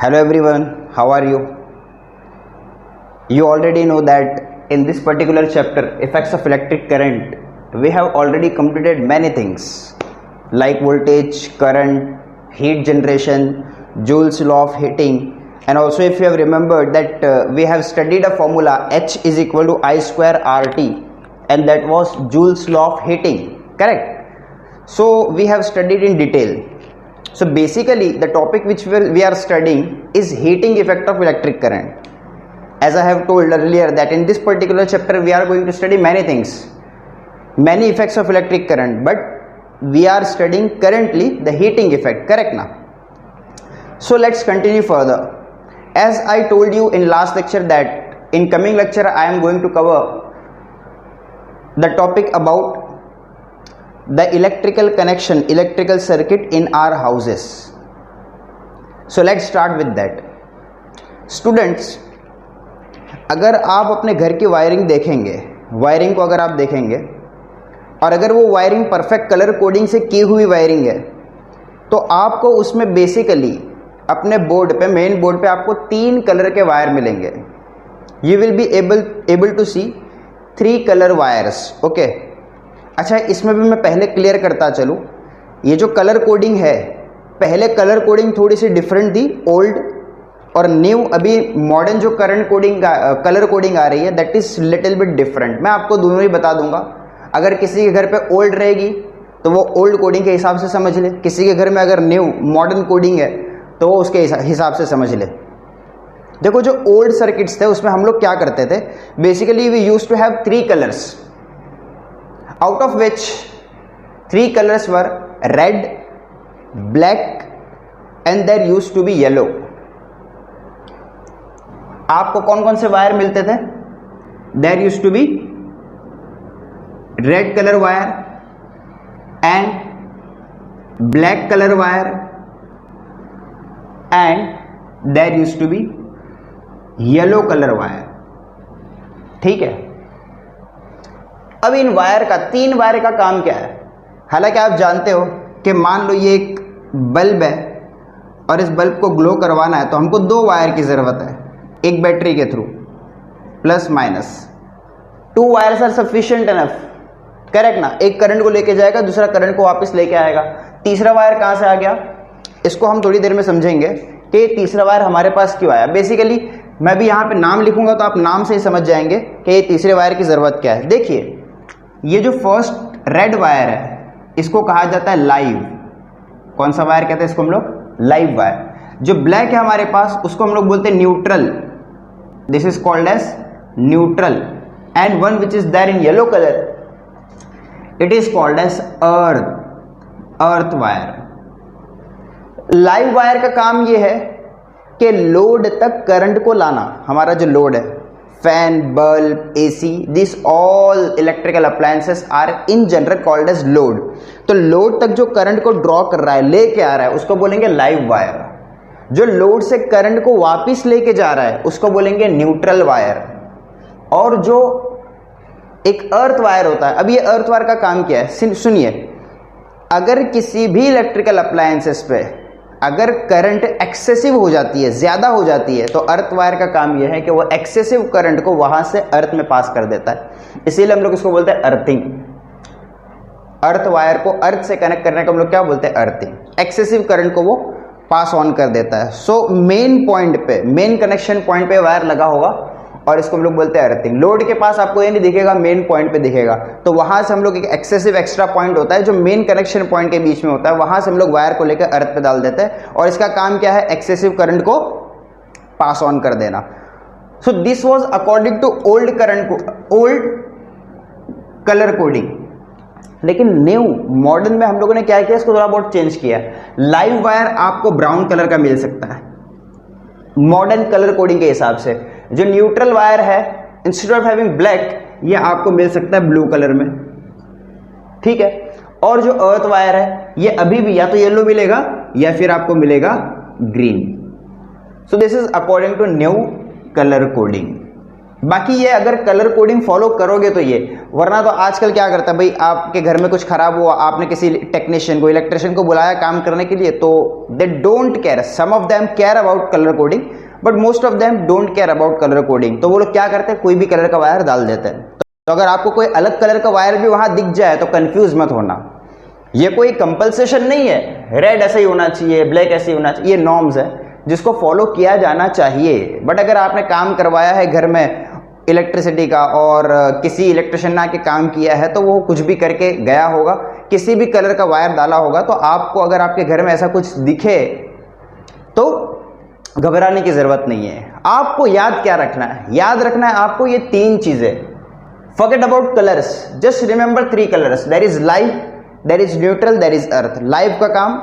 Hello everyone, how are you? You already know that in this particular chapter, effects of electric current, we have already completed many things like voltage, current, heat generation, Joule's law of heating, and also if you have remembered that we have studied a formula H is equal to I square RT, and that was Joule's law of heating, correct? So we have studied in detail. So basically the topic which we are studying is heating effect of electric current. As I have told earlier that in this particular chapter we are going to study many things, many effects of electric current, but we are studying currently the heating effect, correct now? So let's continue further. As I told you in last lecture that in coming lecture I am going to cover the topic about the electrical connection, electrical circuit in our houses. So let's start with that. Students, अगर आप अपने घर की wiring देखेंगे, wiring को अगर आप देखेंगे और अगर वो वायरिंग परफेक्ट कलर कोडिंग से की हुई वायरिंग है, तो आपको उसमें बेसिकली अपने बोर्ड पे, मेन बोर्ड पे आपको 3 कलर के वायर मिलेंगे. You will be able to see 3 colour wires. Okay, अच्छा इसमें भी मैं पहले क्लियर करता चलूँ, ये जो कलर कोडिंग है, पहले कलर कोडिंग थोड़ी सी डिफरेंट थी, ओल्ड और न्यू. अभी मॉडर्न जो करंट कोडिंग कलर कोडिंग आ रही है that is little bit different. मैं आपको दोनों ही बता दूंगा. अगर किसी के घर पे ओल्ड रहेगी तो वो ओल्ड कोडिंग के हिसाब से समझ ले, किसी के घर में अगर न्यू मॉडर्न कोडिंग है तो वो उसके हिसाब से समझ ले. देखो जो ओल्ड सर्किट्स थे उसमें हम लोग क्या करते थे, basically we used to have 3 colours, out of which 3 colors were red, black and there used to be yellow. आपको कौन कौन से वायर मिलते थे? There used to be red color wire and black color wire and there used to be yellow color wire. ठीक है. अब इन wire का, 3 वायर का काम क्या है? हालांकि आप जानते हो कि मान लो ये एक बल्ब है और इस बल्ब को ग्लो करवाना है तो हमको 2 वायर की ज़रूरत है, एक बैटरी के through, plus minus. 2 wires are sufficient enough, correct ना? एक करंट को लेके जाएगा, दूसरा करंट को वापस लेके आएगा. तीसरा वायर कहाँ से आ गया, इसको हम थोड़ी देर में समझेंगे कि तीसरा वायर हमारे पास क्यों आया. बेसिकली मैं भी यहाँ पे नाम लिखूंगा तो आप नाम से ही समझ जाएंगे कि ये तीसरे वायर की ज़रूरत क्या है. देखिए ये जो फर्स्ट रेड वायर है इसको कहा जाता है लाइव. कौन सा वायर कहते हैं इसको हम लोग? Live wire. जो ब्लैक है हमारे पास उसको हम लोग बोलते हैं neutral. This is called as neutral. And one which is there in yellow colour, it is called as earth wire. Live wire का काम ये है कि लोड तक करंट को लाना. हमारा जो लोड है, fan, bulb, AC, this all electrical appliances are in general called as load. तो लोड तक जो करंट को ड्रॉ कर रहा है, लेके आ रहा है, उसको बोलेंगे लाइव वायर. जो लोड से करंट को वापस लेके जा रहा है उसको बोलेंगे न्यूट्रल वायर. और जो एक अर्थ वायर होता है, अब ये अर्थ वायर का काम क्या है सुनिए. अगर किसी भी इलेक्ट्रिकल अप्लायंसेस पे अगर करंट एक्सेसिव हो जाती है, ज्यादा हो जाती है, तो अर्थ वायर का काम यह है कि वो एक्सेसिव करंट को वहां से अर्थ में पास कर देता है. इसीलिए हम लोग इसको बोलते हैं अर्थिंग. अर्थ वायर को अर्थ से कनेक्ट करने को हम लोग क्या बोलते हैं? अर्थिंग. एक्सेसिव करंट को वो पास ऑन कर देता है. सो मेन पॉइंट पे, मेन कनेक्शन पॉइंट पे वायर लगा होगा और इसको हम लोग बोलते हैं अर्थिंग. लोड के पास आपको ये नहीं दिखेगा, मेन पॉइंट पे दिखेगा. तो वहां से हम लोग एक एक्सेसिव एक्स्ट्रा पॉइंट होता है जो मेन कनेक्शन पॉइंट के बीच में होता है, वहां से हम लोग वायर को लेकर अर्थ पे डाल देते हैं और इसका काम क्या है? एक्सेसिव करंट को पास ऑन कर देना. So this was according to old current, old colour coding. लेकिन न्यू मॉडर्न में हम लोगों ने क्या किया, इसको थोड़ा बहुत चेंज किया. लाइव वायर आपको ब्राउन कलर का मिल सकता है मॉडर्न कलर कोडिंग के हिसाब से. जो न्यूट्रल वायर है, इंस्टेड ऑफ हैविंग ब्लैक, ये आपको मिल सकता है ब्लू कलर में, ठीक है. और जो अर्थ वायर है ये अभी भी या तो येलो मिलेगा या फिर आपको मिलेगा green. So this is according to new colour coding. बाकी ये अगर कलर कोडिंग फॉलो करोगे तो ये, वरना तो आजकल क्या करता है भाई, आपके घर में कुछ खराब हुआ, आपने किसी टेक्नीशियन को, इलेक्ट्रिशियन को बुलाया काम करने के लिए, तो they don't care, some of them care about colour coding but most of them don't care about colour coding. तो वो लोग क्या करते हैं, कोई भी कलर का वायर डाल देते हैं। तो अगर आपको कोई अलग कलर का वायर भी वहां दिख जाए तो कंफ्यूज मत होना, ये कोई कंपल्सेशन नहीं है, रेड ऐसे ही होना चाहिए, ब्लैक ऐसे ही होना चाहिए, ये नॉर्म्स है जिसको फॉलो किया जाना चाहिए। बट अगर आपने काम करवाया है घर में इलेक्ट्रिसिटी का और किसी इलेक्ट्रिशियन ने आके काम किया है, तो वो कुछ भी करके गया होगा, किसी भी कलर का वायर डाला होगा, तो आपको अगर आपके घर में ऐसा कुछ दिखे तो घबराने की जरूरत नहीं है। आपको याद क्या रखना है, याद रखना है आपको ये 3 चीजें। Forget about colours, just remember 3 colours, there is light, there is neutral, there is earth. Life का काम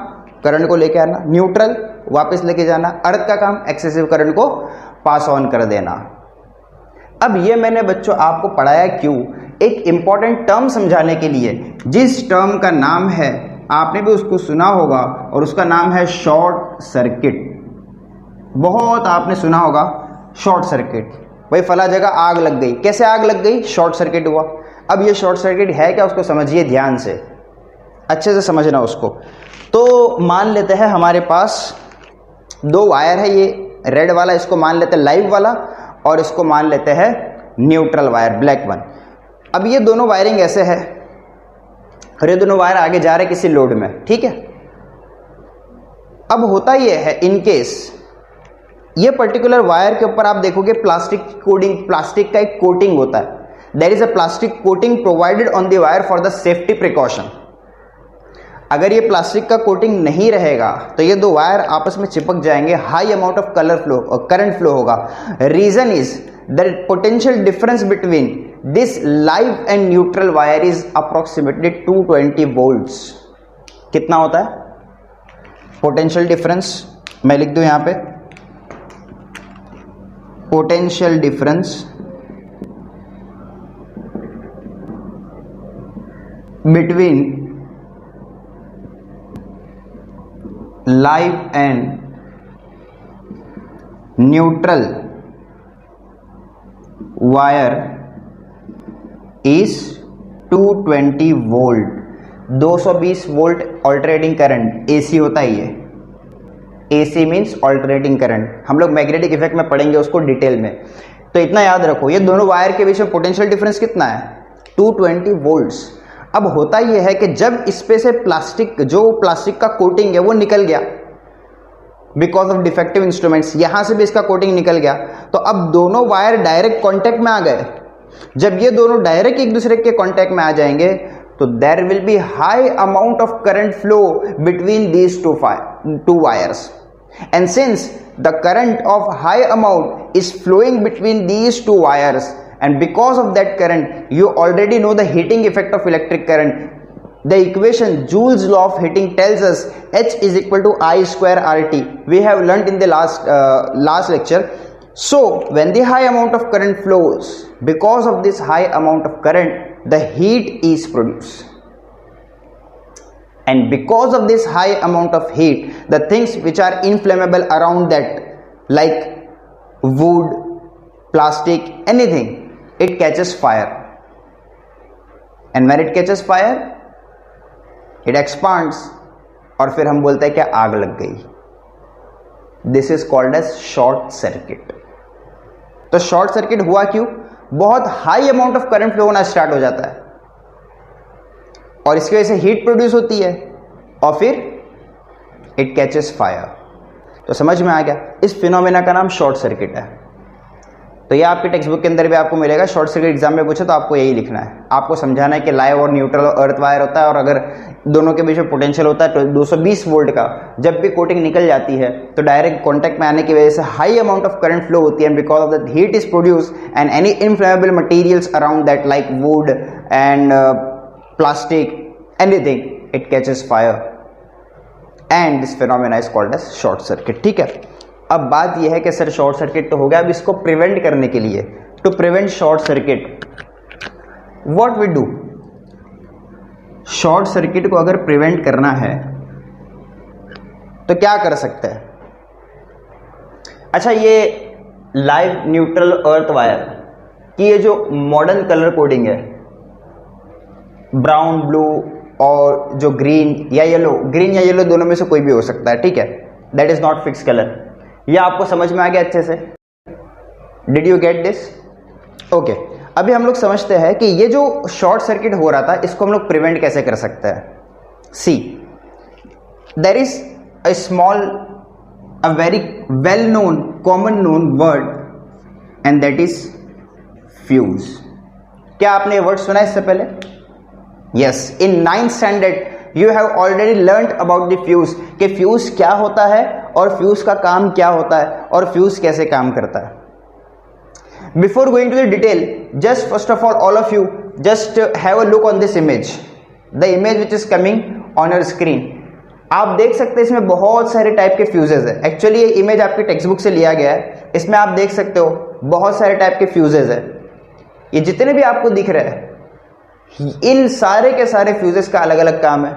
करंट को लेके आना, न्यूट्रल वापस लेके जाना, अर्थ का काम एक्सेसिव करंट को पास ऑन कर देना। अब ये मैंने बच्चों आपको पढ़ाया क्यों, एक इंपॉर्टेंट टर्म समझाने के लिए, जिस टर्म का नाम है, आपने भी उसको सुना होगा, और उसका नाम है शॉर्ट सर्किट। बहुत आपने सुना होगा शॉर्ट सर्किट, भाई फला जगह आग लग गई, कैसे आग लग गई, शॉर्ट सर्किट हुआ। अब ये शॉर्ट सर्किट है क्या, उसको समझिए ध्यान से, अच्छे से समझना उसको। तो मान लेते हैं हमारे पास 2 वायर है, ये रेड वाला इसको मान लेते हैं लाइव वाला, और इसको मान लेते हैं न्यूट्रल वायर ब्लैक वन। अब ये दोनों वायरिंग ऐसे है, और ये दोनों वायर आगे जा रहे किसी लोड में, ठीक है। अब होता ये है, इन केस ये पर्टिकुलर वायर के ऊपर आप देखोगे प्लास्टिक कोटिंग, प्लास्टिक का एक कोटिंग होता है, there is a plastic coating provided on the wire for the safety precaution. अगर ये प्लास्टिक का कोटिंग नहीं रहेगा तो ये 2 वायर आपस में चिपक जाएंगे, high amount of colour flow और करंट फ्लो होगा। Reason is the potential difference between this live and neutral wire is approximately 220 volts. कितना होता है पोटेंशियल डिफरेंस, मैं लिख दूं यहां पे, potential difference between live and neutral wire is 220 volt. 220 volt alternating current, AC होता है ये, एसी मीन्स ऑल्टरनेटिंग करंट। हम लोग मैग्नेटिक इफेक्ट में पढ़ेंगे उसको डिटेल में, तो इतना याद रखो, ये दोनों वायर के बीच में पोटेंशियल डिफरेंस कितना है, 220 वोल्ट्स। अब होता यह है कि जब इस पे से प्लास्टिक, जो प्लास्टिक का कोटिंग है वो निकल गया बिकॉज ऑफ डिफेक्टिव इंस्ट्रूमेंट्स, यहां से भी इसका कोटिंग निकल गया, तो अब दोनों वायर डायरेक्ट कांटेक्ट में आ गए। जब ये दोनों डायरेक्ट एक दूसरे के कांटेक्ट में आ जाएंगे तो there will be high amount of current flow between these two wires, and since the current of high amount is flowing between these 2 wires, and because of that current you already know the heating effect of electric current. The equation Joule's law of heating tells us H is equal to I square RT. We have learnt in the last lecture. So when the high amount of current flows, because of this high amount of current the heat is produced, and because of this high amount of heat the things which are inflammable around that, like wood, plastic, anything, it catches fire, and when it catches fire it expands, और फिर हम बोलते हैं कि आग लग गई। This is called as short circuit. तो शॉर्ट सर्किट हुआ क्यों, बहुत high amount of current flow होना स्टार्ट हो जाता है और इसकी वजह से हीट प्रोड्यूस होती है और फिर इट कैचेस फायर। तो समझ में आ गया, इस फिनोमेना का नाम शॉर्ट सर्किट है। तो ये आपके टेक्स्ट बुक के अंदर भी आपको मिलेगा, शॉर्ट सर्किट एग्जाम में पूछे तो आपको यही लिखना है, आपको समझाना है कि लाइव और न्यूट्रल और अर्थ वायर होता है, और अगर दोनों के बीच में पोटेंशियल होता है तो 220 वोल्ट का जब भी कोटिंग निकल जाती है तो डायरेक्ट कॉन्टैक्ट में आने की वजह से high amount of current flow होती है, and because of that heat is produce and any inflammable materials around that like wood and plastic, anything, it catches fire, and this phenomena is called as short circuit. ठीक है, अब बात यह है कि sir short circuit तो हो गया, अब इसको प्रिवेंट करने के लिए, to prevent short circuit what we do, short circuit को अगर प्रिवेंट करना है तो क्या कर सकते हैं। अच्छा, ये लाइव न्यूट्रल अर्थ वायर कि ये जो मॉडर्न कलर कोडिंग है, ब्राउन, ब्लू और जो ग्रीन या येलो दोनों में से कोई भी हो सकता है, ठीक है, that is not fix colour. यह आपको समझ में आ गया अच्छे से? Did you get this? Okay, अभी हम लोग समझते हैं कि ये जो शॉर्ट सर्किट हो रहा था इसको हम लोग प्रिवेंट कैसे कर सकते हैं। See, there is a small, a very well known, common known word and that is fuse. क्या आपने ये वर्ड सुना है इससे पहले? Yes, in 9th standard you have already learned about the fuse, कि फ्यूज क्या होता है और फ्यूज का काम क्या होता है और फ्यूज कैसे काम करता है। Before going to the detail, just first of all of you just have a look on this image, the image which is coming on your screen। आप देख सकते हैं इसमें बहुत सारे टाइप के फ्यूजेज है। एक्चुअली ये इमेज आपकी टेक्स्ट बुक से लिया गया है, इसमें आप देख सकते हो बहुत सारे टाइप के फ्यूजेज है। ये जितने भी आपको दिख रहे हैं, इन सारे के सारे फ्यूजेस का अलग अलग काम है।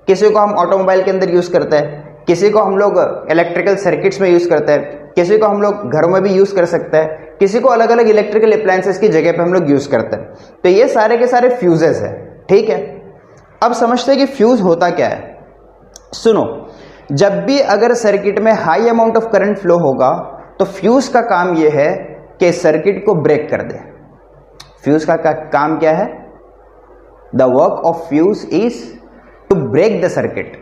किसी को हम ऑटोमोबाइल के अंदर यूज करते हैं, किसी को हम लोग इलेक्ट्रिकल सर्किट्स में यूज करते हैं, किसी को हम लोग घरों में भी यूज कर सकते हैं, किसी को अलग अलग इलेक्ट्रिकल अप्लायंसेस की जगह पे हम लोग यूज करते हैं। तो ये सारे के सारे फ्यूजेस है, ठीक है। अब समझते हैं कि फ्यूज होता क्या है। सुनो, जब भी अगर सर्किट में high amount of current flow होगा तो फ्यूज का काम यह है कि सर्किट को ब्रेक कर दे। फ्यूज का काम क्या है? The work of fuse is to break the circuit.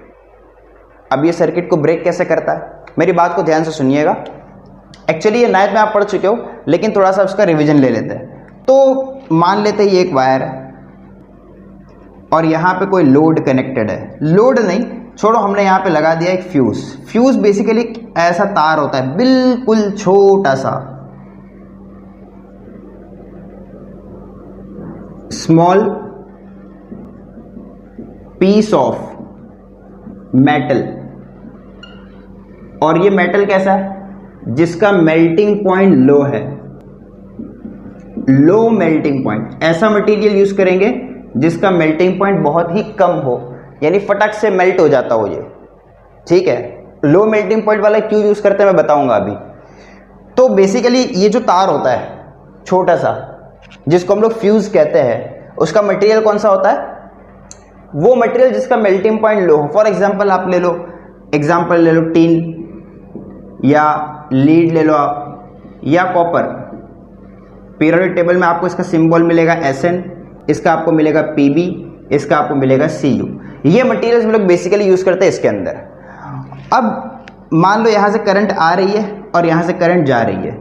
अब ये सर्किट को ब्रेक कैसे करता है? मेरी बात को ध्यान से सुनिएगा। एक्चुअली ये 9th में आप पढ़ चुके हो, लेकिन थोड़ा सा उसका रिवीजन ले लेते हैं। तो मान लेते हैं ये एक वायर है और यहाँ पे कोई लोड कनेक्टेड है। लोड नहीं, छोड़ो, हमने यहाँ पे लगा दिया एक फ्यूज। फ्यूज बेसिकली ऐसा तार होता है, बिल्कुल छोटा सा, स्मॉल पीस ऑफ मेटल। और ये मेटल कैसा है? जिसका मेल्टिंग पॉइंट लो है, लो मेल्टिंग पॉइंट। ऐसा मटेरियल यूज करेंगे जिसका मेल्टिंग पॉइंट बहुत ही कम हो, यानी फटक से मेल्ट हो जाता हो ये, ठीक है। लो मेल्टिंग पॉइंट वाला क्यों यूज करते हैं मैं बताऊंगा अभी। तो बेसिकली ये जो तार होता है छोटा सा, जिसको हम लोग फ्यूज कहते हैं, उसका मटेरियल कौन सा होता है? वो मटेरियल जिसका मेल्टिंग पॉइंट लो हो। फॉर एग्जाम्पल आप ले लो, टीन या लीड ले लो आप, या कॉपर। पीरियोडिक टेबल में आपको इसका सिंबल मिलेगा Sn, इसका आपको मिलेगा Pb, इसका आपको मिलेगा Cu। ये मटेरियल्स हम लोग बेसिकली यूज करते हैं इसके अंदर। अब मान लो यहां से करंट आ रही है और यहां से करंट जा रही है,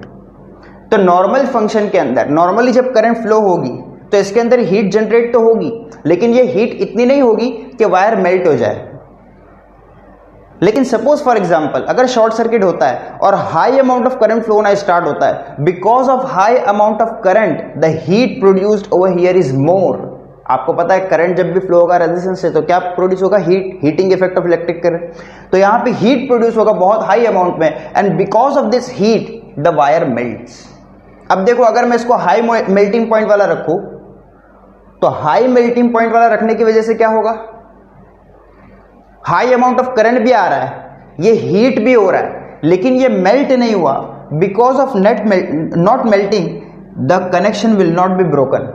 तो नॉर्मल फंक्शन के अंदर नॉर्मली जब करंट फ्लो होगी तो इसके अंदर हीट जनरेट तो होगी, लेकिन ये हीट इतनी नहीं होगी कि वायर मेल्ट हो जाए। लेकिन सपोज फॉर एग्जांपल अगर शॉर्ट सर्किट होता है और high amount of current flow होना स्टार्ट होता है, because of high amount of current the heat produced over here is more. आपको पता है करंट जब भी फ्लो होगा रेजिस्टेंस से तो क्या प्रोड्यूस होगा? Heat, heating effect of electric current. तो यहां पे हीट प्रोड्यूस होगा बहुत हाई अमाउंट में, and because of this heat the wire melts. अब देखो, अगर मैं इसको हाई मेल्टिंग पॉइंट वाला रखूं तो हाई मेल्टिंग पॉइंट वाला रखने की वजह से क्या होगा? हाई अमाउंट ऑफ करंट भी आ रहा है, ये हीट भी हो रहा है, लेकिन ये मेल्ट नहीं हुआ। Because of not melting the connection will not be broken.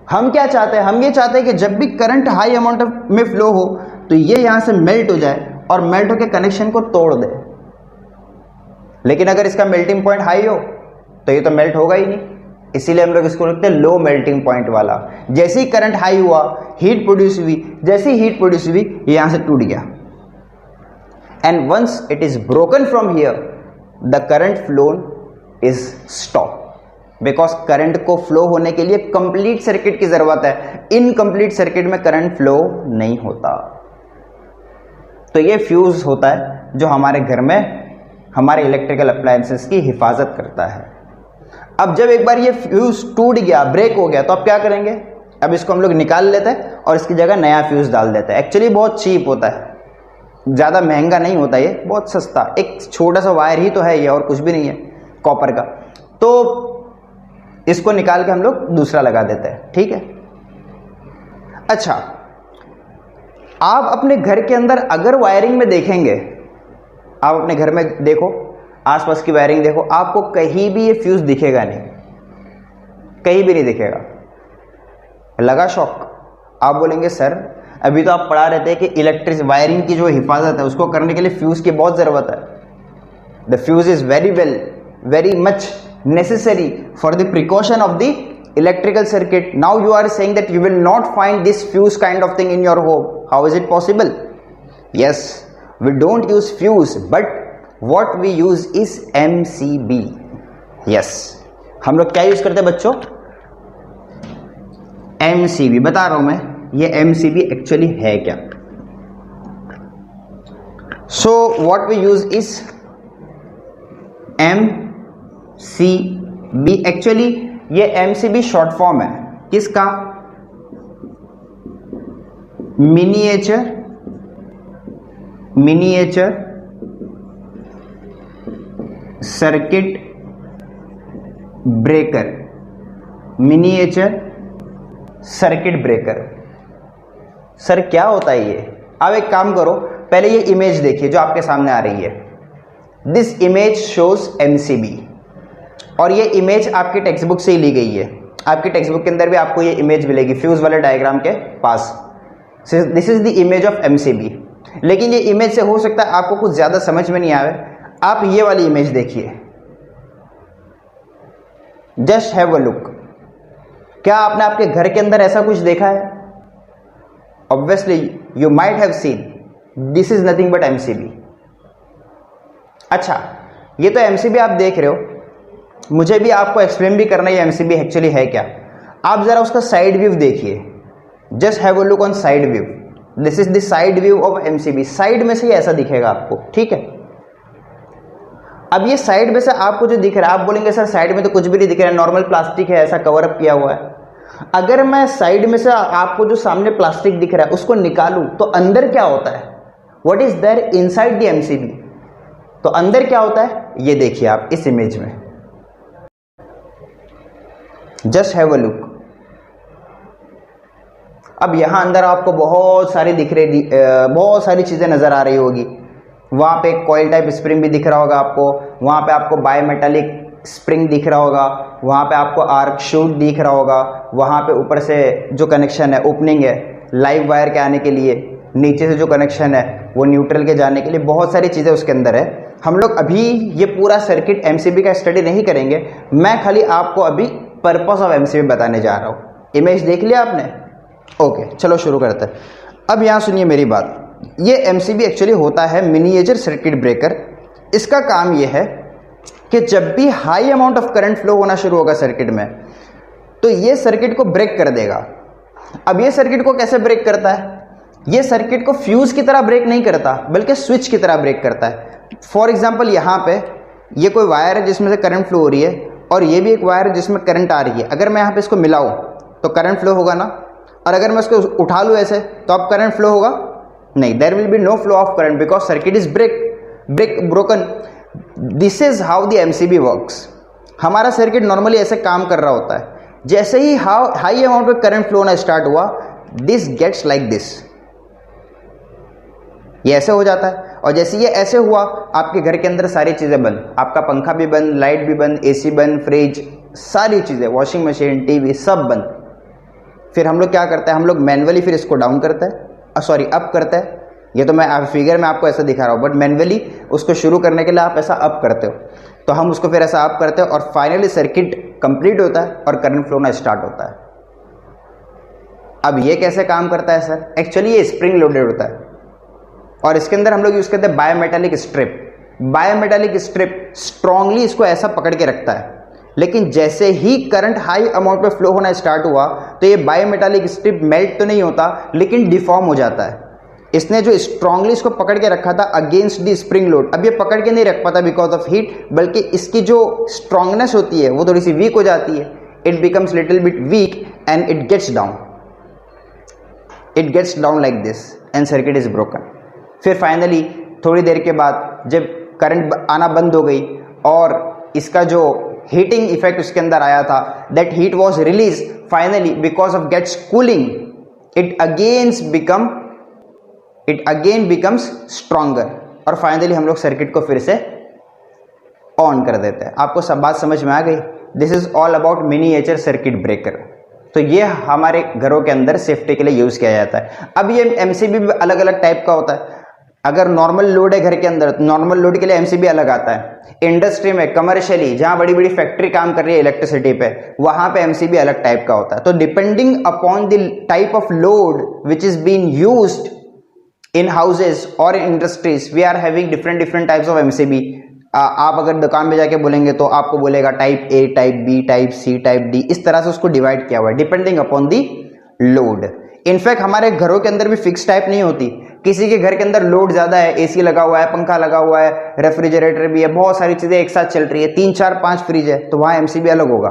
हम क्या चाहते हैं? हम ये चाहते हैं कि जब भी करंट हाई अमाउंट में फ्लो हो तो ये यहां से मेल्ट हो जाए और मेल्ट होकर कनेक्शन को तोड़ दे। लेकिन अगर इसका मेल्टिंग पॉइंट हाई हो तो ये तो मेल्ट होगा ही नहीं, इसीलिए हम लोग इसको लिखते हैं लो मेल्टिंग पॉइंट वाला। जैसे ही करंट हाई हुआ, हीट प्रोड्यूस हुई, जैसे ही हीट प्रोड्यूस हुई ये यहां से टूट गया, and once it is broken from here the current flow is stop. Because current को फ्लो होने के लिए कंप्लीट सर्किट की जरूरत है, इनकंप्लीट सर्किट में करंट फ्लो नहीं होता। तो ये फ्यूज होता है जो हमारे घर में हमारे इलेक्ट्रिकल अप्लायंसेस की हिफाजत करता है। अब जब एक बार ये फ्यूज टूट गया, ब्रेक हो गया, तो अब क्या करेंगे? अब इसको हम लोग निकाल लेते हैं और इसकी जगह नया फ्यूज डाल देते हैं। एक्चुअली बहुत चीप होता है, ज़्यादा महंगा नहीं होता, ये बहुत सस्ता, एक छोटा सा वायर ही तो है ये, और कुछ भी नहीं है कॉपर का। तो इसको निकाल के हम लोग दूसरा लगा देते हैं, ठीक है। अच्छा, आप अपने घर के अंदर अगर वायरिंग में देखेंगे, आप अपने घर में देखो, आसपास की वायरिंग देखो, आपको कहीं भी ये फ्यूज दिखेगा नहीं, कहीं भी नहीं दिखेगा। लगा शॉक? आप बोलेंगे सर अभी तो आप पढ़ा रहे थे कि इलेक्ट्रिक वायरिंग की जो हिफाजत है उसको करने के लिए फ्यूज़ की बहुत ज़रूरत है। The fuse is very much necessary for the precaution of the electrical circuit. Now you are saying that you will not find this fuse kind of thing in your home. How is it possible? Yes, we don't use fuse, but what we use is MCB. Yes, हम लोग क्या use करते हैं बच्चों? MCB। बता रहा हूं मैं ये MCB एक्चुअली है क्या। So what we use is MCB। Actually ये MCB शॉर्ट फॉर्म है किसका? Miniature circuit breaker. Miniature circuit breaker. Sir क्या होता है ये? अब एक काम करो, पहले ये इमेज देखिए जो आपके सामने आ रही है। दिस इमेज शोज MCB और ये इमेज आपकी टेक्स्ट बुक से ही ली गई है। आपकी टेक्स्ट बुक के अंदर भी आपको ये इमेज मिलेगी फ्यूज वाले डायग्राम के पास। This is the image of MCB। लेकिन ये इमेज से हो सकता है आपको कुछ ज्यादा समझ में नहीं आवे। आप ये वाली इमेज देखिए, जस्ट हैव अ लुक। क्या आपने आपके घर के अंदर ऐसा कुछ देखा है? Obviously you might have seen. This is nothing but MCB। अच्छा, ये तो MCB आप देख रहे हो, मुझे भी आपको एक्सप्लेन भी करना है MCB एक्चुअली है क्या। आप जरा उसका साइड व्यू देखिए, just have a look on side view. This is the side view of MCB। Side में से ही ऐसा दिखेगा आपको, ठीक है। अब ये साइड में से आपको जो दिख रहा है, आप बोलेंगे सर साइड में तो कुछ भी नहीं दिख रहा है, नॉर्मल प्लास्टिक है, ऐसा कवर अप किया हुआ है। अगर मैं साइड में से आपको जो सामने प्लास्टिक दिख रहा है उसको निकालूं तो अंदर क्या होता है? What is there inside the MCB? तो अंदर क्या होता है ये देखिए आप इस इमेज में। Just have a look. अब यहां अंदर आपको बहुत सारी बहुत सारी चीजें नजर आ रही होगी। वहां पे एक कॉइल टाइप स्प्रिंग भी दिख रहा होगा आपको, वहां पे आपको बायोमेटालिक स्प्रिंग दिख रहा होगा, वहां पे आपको आर्क शूट दिख रहा होगा, वहां पे ऊपर से जो कनेक्शन है ओपनिंग है लाइव वायर के आने के लिए, नीचे से जो कनेक्शन है वो न्यूट्रल के जाने के लिए, बहुत सारी चीजें उसके अंदर है। हम लोग अभी ये पूरा सर्किट MCB का स्टडी नहीं करेंगे, मैं खाली आपको अभी पर्पस ऑफ MCB बताने जा रहा हूं। इमेज देख लिया आपने? ओके, चलो शुरू करते हैं। अब यहां सुनिए मेरी बात। ये MCB एक्चुअली होता है मिनिएचर सर्किट ब्रेकर। इसका काम यह है कि जब भी high amount of current flow होना शुरू होगा सर्किट में, तो ये सर्किट को ब्रेक कर देगा। अब ये सर्किट को कैसे ब्रेक करता है? ये सर्किट को फ्यूज की तरह ब्रेक नहीं करता, बल्कि स्विच की तरह ब्रेक करता है। फॉर एग्जाम्पल, यहाँ पे ये कोई वायर है जिसमें से करंट फ्लो हो रही है, और ये भी एक वायर है जिसमें करंट आ रही है। अगर मैं यहाँ पे इसको मिलाऊं तो करंट फ्लो होगा ना, और अगर मैं इसको उठा लूँ ऐसे तो अब करंट फ्लो होगा नहीं। There will be no flow of current because circuit is broken. This is how the MCB works. हमारा सर्किट नॉर्मली ऐसे काम कर रहा होता है, जैसे ही हाई अमाउंट में करंट फ्लो होना स्टार्ट हुआ, दिस गेट्स लाइक दिस, ये ऐसे हो जाता है। और जैसे ये ऐसे हुआ, आपके घर के अंदर सारी चीजें बंद, आपका पंखा भी बंद, लाइट भी बंद, AC बंद, फ्रिज, सारी चीजें, वॉशिंग मशीन, टीवी सब बंद। फिर हम लोग क्या करते हैं? हम लोग मैनुअली फिर इसको डाउन करते हैं, अप करते हैं। ये तो मैं फिगर में आपको ऐसा दिखा रहा हूँ, बट मैनुअली उसको शुरू करने के लिए आप ऐसा अप करते हो, तो हम उसको फिर ऐसा अप करते हैं और फाइनली सर्किट कंप्लीट होता है और करंट फ्लो होना स्टार्ट होता है। अब ये कैसे काम करता है सर? एक्चुअली ये स्प्रिंग लोडेड होता है और इसके अंदर हम लोग यूज करते हैं bimetallic strip. Bimetallic strip strongly इसको ऐसा पकड़ के रखता है, लेकिन जैसे ही करंट हाई अमाउंट में फ्लो होना स्टार्ट हुआ तो ये बायोमेटालिक स्ट्रिप मेल्ट तो नहीं होता, लेकिन डिफॉर्म हो जाता है। इसने जो स्ट्रांगली इसको पकड़ के रखा था अगेंस्ट द स्प्रिंग लोड, अब ये पकड़ के नहीं रख पाता बिकॉज ऑफ हीट, बल्कि इसकी जो स्ट्रांगनेस होती है वो थोड़ी सी वीक हो जाती है। It becomes little bit weak and it gets down like this and circuit is broken. फिर फाइनली थोड़ी देर के बाद जब करंट आना बंद हो गई और इसका जो हीटिंग इफेक्ट उसके अंदर आया था, that heat was release finally because of gets cooling, it again becomes stronger और फाइनली हम लोग सर्किट को फिर से ऑन कर देते हैं। आपको सब बात समझ में आ गई? This is all about miniature circuit breaker. तो ये हमारे घरों के अंदर सेफ्टी के लिए यूज किया जाता है। अब ये एमसीबी भी अलग अलग टाइप का होता है। अगर नॉर्मल लोड है घर के अंदर, नॉर्मल लोड के लिए एमसीबी अलग आता है। इंडस्ट्री में, कमर्शियली, जहां बड़ी बड़ी फैक्ट्री काम कर रही है इलेक्ट्रिसिटी पे, वहां पे एमसीबी अलग टाइप का होता है। तो depending upon the type of load which is being used in houses और industries, we are having different types of MCB. आप अगर दुकान में जाके बोलेंगे तो आपको बोलेगा type A, type B, type C, type D, इस तरह से उसको डिवाइड किया हुआ है depending upon the load. In fact हमारे घरों के अंदर भी फिक्स टाइप नहीं होती। किसी के घर के अंदर लोड ज्यादा है, एसी लगा हुआ है, पंखा लगा हुआ है, रेफ्रिजरेटर भी है, बहुत सारी चीजें एक साथ चल रही है, 3 4 5 फ्रिज है, तो वहां एमसीबी अलग होगा।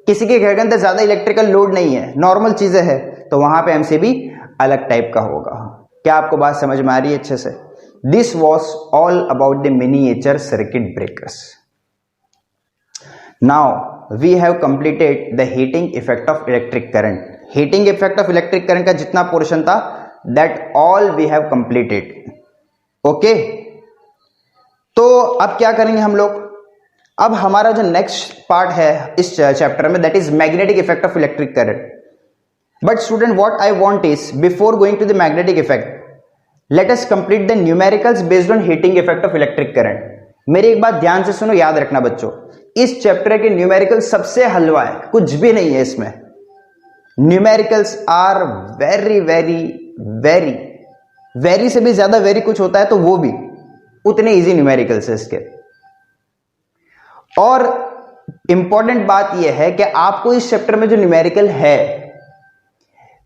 किसी के घर के अंदर ज्यादा इलेक्ट्रिकल लोड नहीं है, नॉर्मल चीजें है, तो वहां पे एमसीबी अलग टाइप का होगा। क्या आपको बात समझ में आ रही है अच्छे से? This was all about the miniature circuit breakers. Now we have completed the heating effect of electric current. Heating effect of electric current का जितना पोर्शन था, that all we have completed. Okay? तो अब क्या करेंगे हम लोग? अब हमारा जो नेक्स्ट पार्ट है इस चैप्टर में, that is magnetic effect of electric current. But student, what I want is, before going to the magnetic effect, let us complete the numericals based on heating effect of electric current. मेरी एक बात ध्यान से सुनो, याद रखना बच्चों, इस चैप्टर के न्यूमेरिकल सबसे हलवा है, कुछ भी नहीं है इसमें। Numericals are very very very very से भी ज्यादा वेरी कुछ होता है तो वो भी उतने इजी न्यूमेरिकल्स है इसके। और इंपॉर्टेंट बात यह है कि आपको इस चैप्टर में जो न्यूमेरिकल है,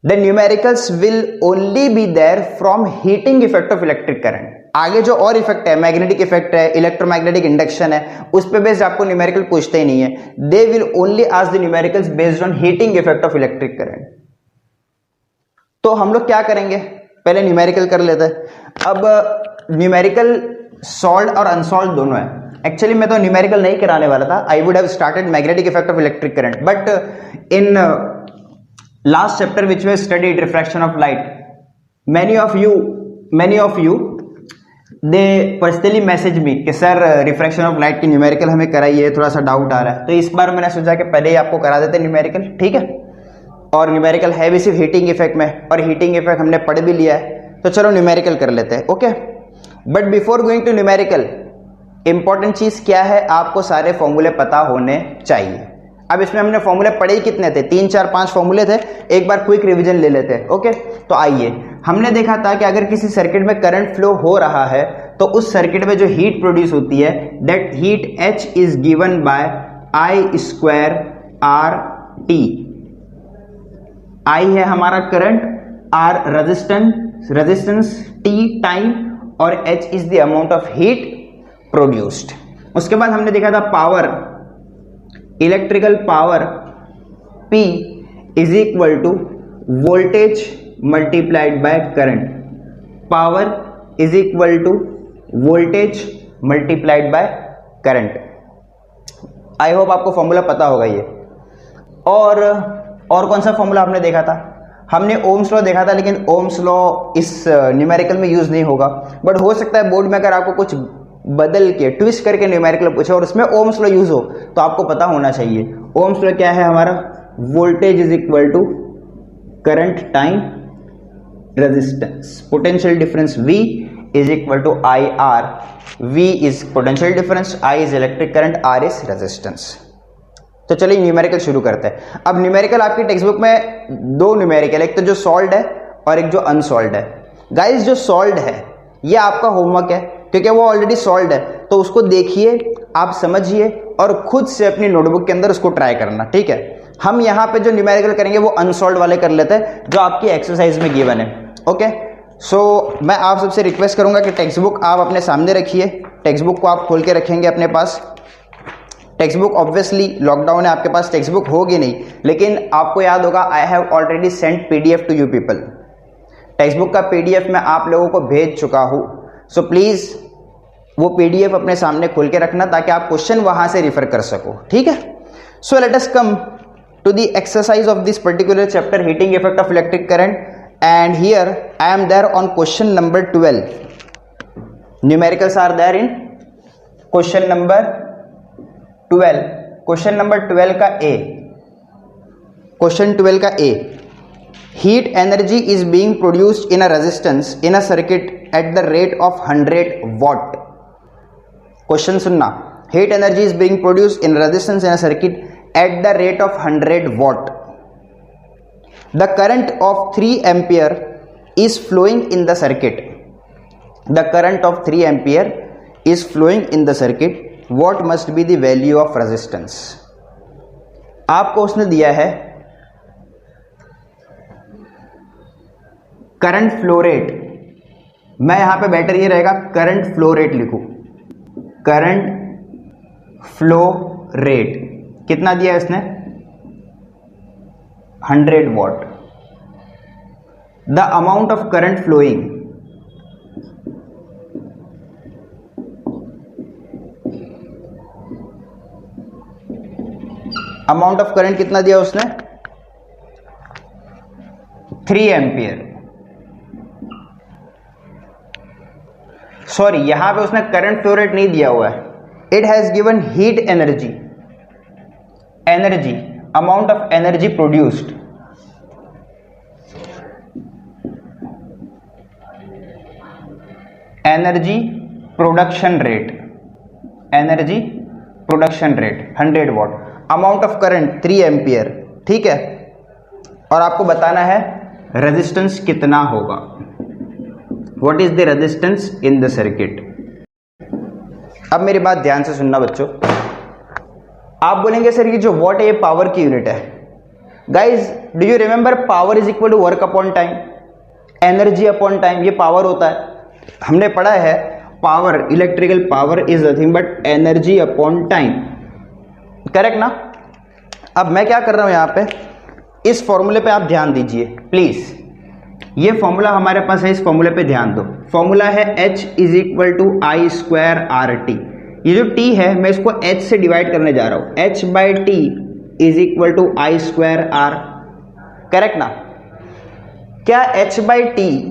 the numericals will only be there from heating effect of electric current. आगे जो और इफेक्ट है, मैग्नेटिक इफेक्ट है, इलेक्ट्रोमैग्नेटिक इंडक्शन है, उस पे बेस्ड आपको न्यूमेरिकल पूछते ही नहीं है। They will only ask the numericals based on heating effect of electric current. तो हम लोग क्या करेंगे, पहले न्यूमेरिकल कर लेते हैं। अब न्यूमेरिकल सॉल्व्ड और अनसॉल्व्ड दोनों है। एक्चुअली मैं तो न्यूमेरिकल नहीं कराने वाला था, I would have started magnetic effect of electric current, but in last chapter which we studied refraction of light, many of you they personally message me कि सर रिफ्रैक्शन ऑफ लाइट की numerical हमें कराइए, थोड़ा सा doubt आ रहा है। तो इस बार मैंने सोचा कि पहले ही आपको करा देते न्यूमेरिकल, ठीक है। और न्यूमेरिकल है भी सिर्फ हीटिंग इफेक्ट में, और हीटिंग इफेक्ट हमने पढ़ भी लिया है, तो चलो न्यूमेरिकल कर लेते हैं। Okay, but before going to numerical, important चीज क्या है, आपको सारे फॉर्मूले पता होने चाहिए। अब इसमें हमने फॉर्मूले पढ़े ही कितने थे, 3 4 5 फॉर्मूले थे, एक बार क्विक रिवीजन ले लेते हैं। ओके, तो आइए, हमने देखा था कि अगर किसी सर्किट में करंट फ्लो हो रहा है तो उस सर्किट में जो हीट प्रोड्यूस होती है, that heat H is given by I square R T. I है हमारा current, R resistance, T time, और H is the amount of heat produced. उसके बाद हमने देखा था power, electrical power P is equal to voltage multiplied by current. Power is equal to voltage multiplied by current. I hope आपको formula पता होगा ये। और कौन सा फॉर्मूला हमने देखा था, हमने ओम्स लॉ देखा था, लेकिन ओम्स लॉ इस न्यूमेरिकल में यूज नहीं होगा, बट हो सकता है बोर्ड में अगर आपको कुछ बदल के ट्विस्ट करके न्यूमेरिकल पूछे और उसमें ओम्स लॉ यूज हो तो आपको पता होना चाहिए। ओम्स लॉ क्या है हमारा, voltage is equal to current time resistance, potential difference V is equal to IR। V is potential difference, I is electric current, R is resistance. तो चलिए न्यूमेरिकल शुरू करते हैं। अब न्यूमेरिकल आपकी टेक्स्ट बुक में 2 न्यूमेरिकल, एक तो जो सॉल्व्ड है और एक जो अनसॉल्व्ड है। गाइस, जो सॉल्व्ड है ये आपका होमवर्क है, क्योंकि वो ऑलरेडी सॉल्व्ड है, तो उसको देखिए, आप समझिए और खुद से अपनी नोटबुक के अंदर उसको ट्राई करना, ठीक है। हम यहाँ पे जो न्यूमेरिकल करेंगे वो अनसॉल्व्ड वाले कर लेते हैं जो आपकी एक्सरसाइज में गिवन है। ओके, सो मैं आप सबसे रिक्वेस्ट करूंगा कि टेक्स्ट बुक आप अपने सामने रखिए। टेक्स्ट बुक को आप खोल के रखेंगे अपने पास। टेक्स्ट बुक ऑब्वियसली लॉकडाउन है, आपके पास टेक्स्ट बुक होगी नहीं, लेकिन आपको याद होगा I have already send PDF to you people. Text book का PDF मैं आप लोगों को भेज चुका हूं, सो प्लीज वो PDF अपने सामने खोल के रखना ताकि आप क्वेश्चन वहां से रिफर कर सको, ठीक है। So let us come to the exercise of this particular chapter, heating effect of electric current, and here I am there on question number 12. Numericals are there in question number 12. Question number 12 का A, question 12 का A, heat energy is being produced in a resistance in a circuit at the rate of 100 watt. Question सुनना, heat energy is being produced in resistance in a circuit at the rate of 100 what. The current of 3 ampere is flowing in the circuit. The current of 3 ampere is flowing in the circuit. What must be the value of resistance? आपको उसने दिया है current flow rate, मैं यहां पे better ये रहेगा current flow rate लिखूं, करंट फ्लो रेट कितना दिया है इसने 100 what. The amount of current flowing, amount of current कितना दिया उसने 3 एम्पियर। सॉरी, यहां पे उसने करंट फ्लो रेट नहीं दिया हुआ है, it has given heat energy, energy amount of energy produced, energy production rate, energy production rate 100 what, amount of current 3 ampere, ठीक है। और आपको बताना है रेजिस्टेंस कितना होगा, what is the resistance in the circuit. अब मेरी बात ध्यान से सुनना बच्चों, आप बोलेंगे सर ये जो वॉट है ये पावर की यूनिट है। Guys do you remember power is equal to work upon time, energy upon time, ये पावर होता है। हमने पढ़ा है power, electrical power is nothing but energy upon time, correct ना। अब मैं क्या कर रहा हूं यहां पे, इस फॉर्मूले पे आप ध्यान दीजिए प्लीज, ये फॉर्मूला हमारे पास है, इस फॉर्मूले पे ध्यान दो। फॉर्मूला है H is equal to I square R T. ये जो T है मैं इसको H से डिवाइड करने जा रहा हूं, H by T is equal to I square R, correct ना। क्या H बाई टी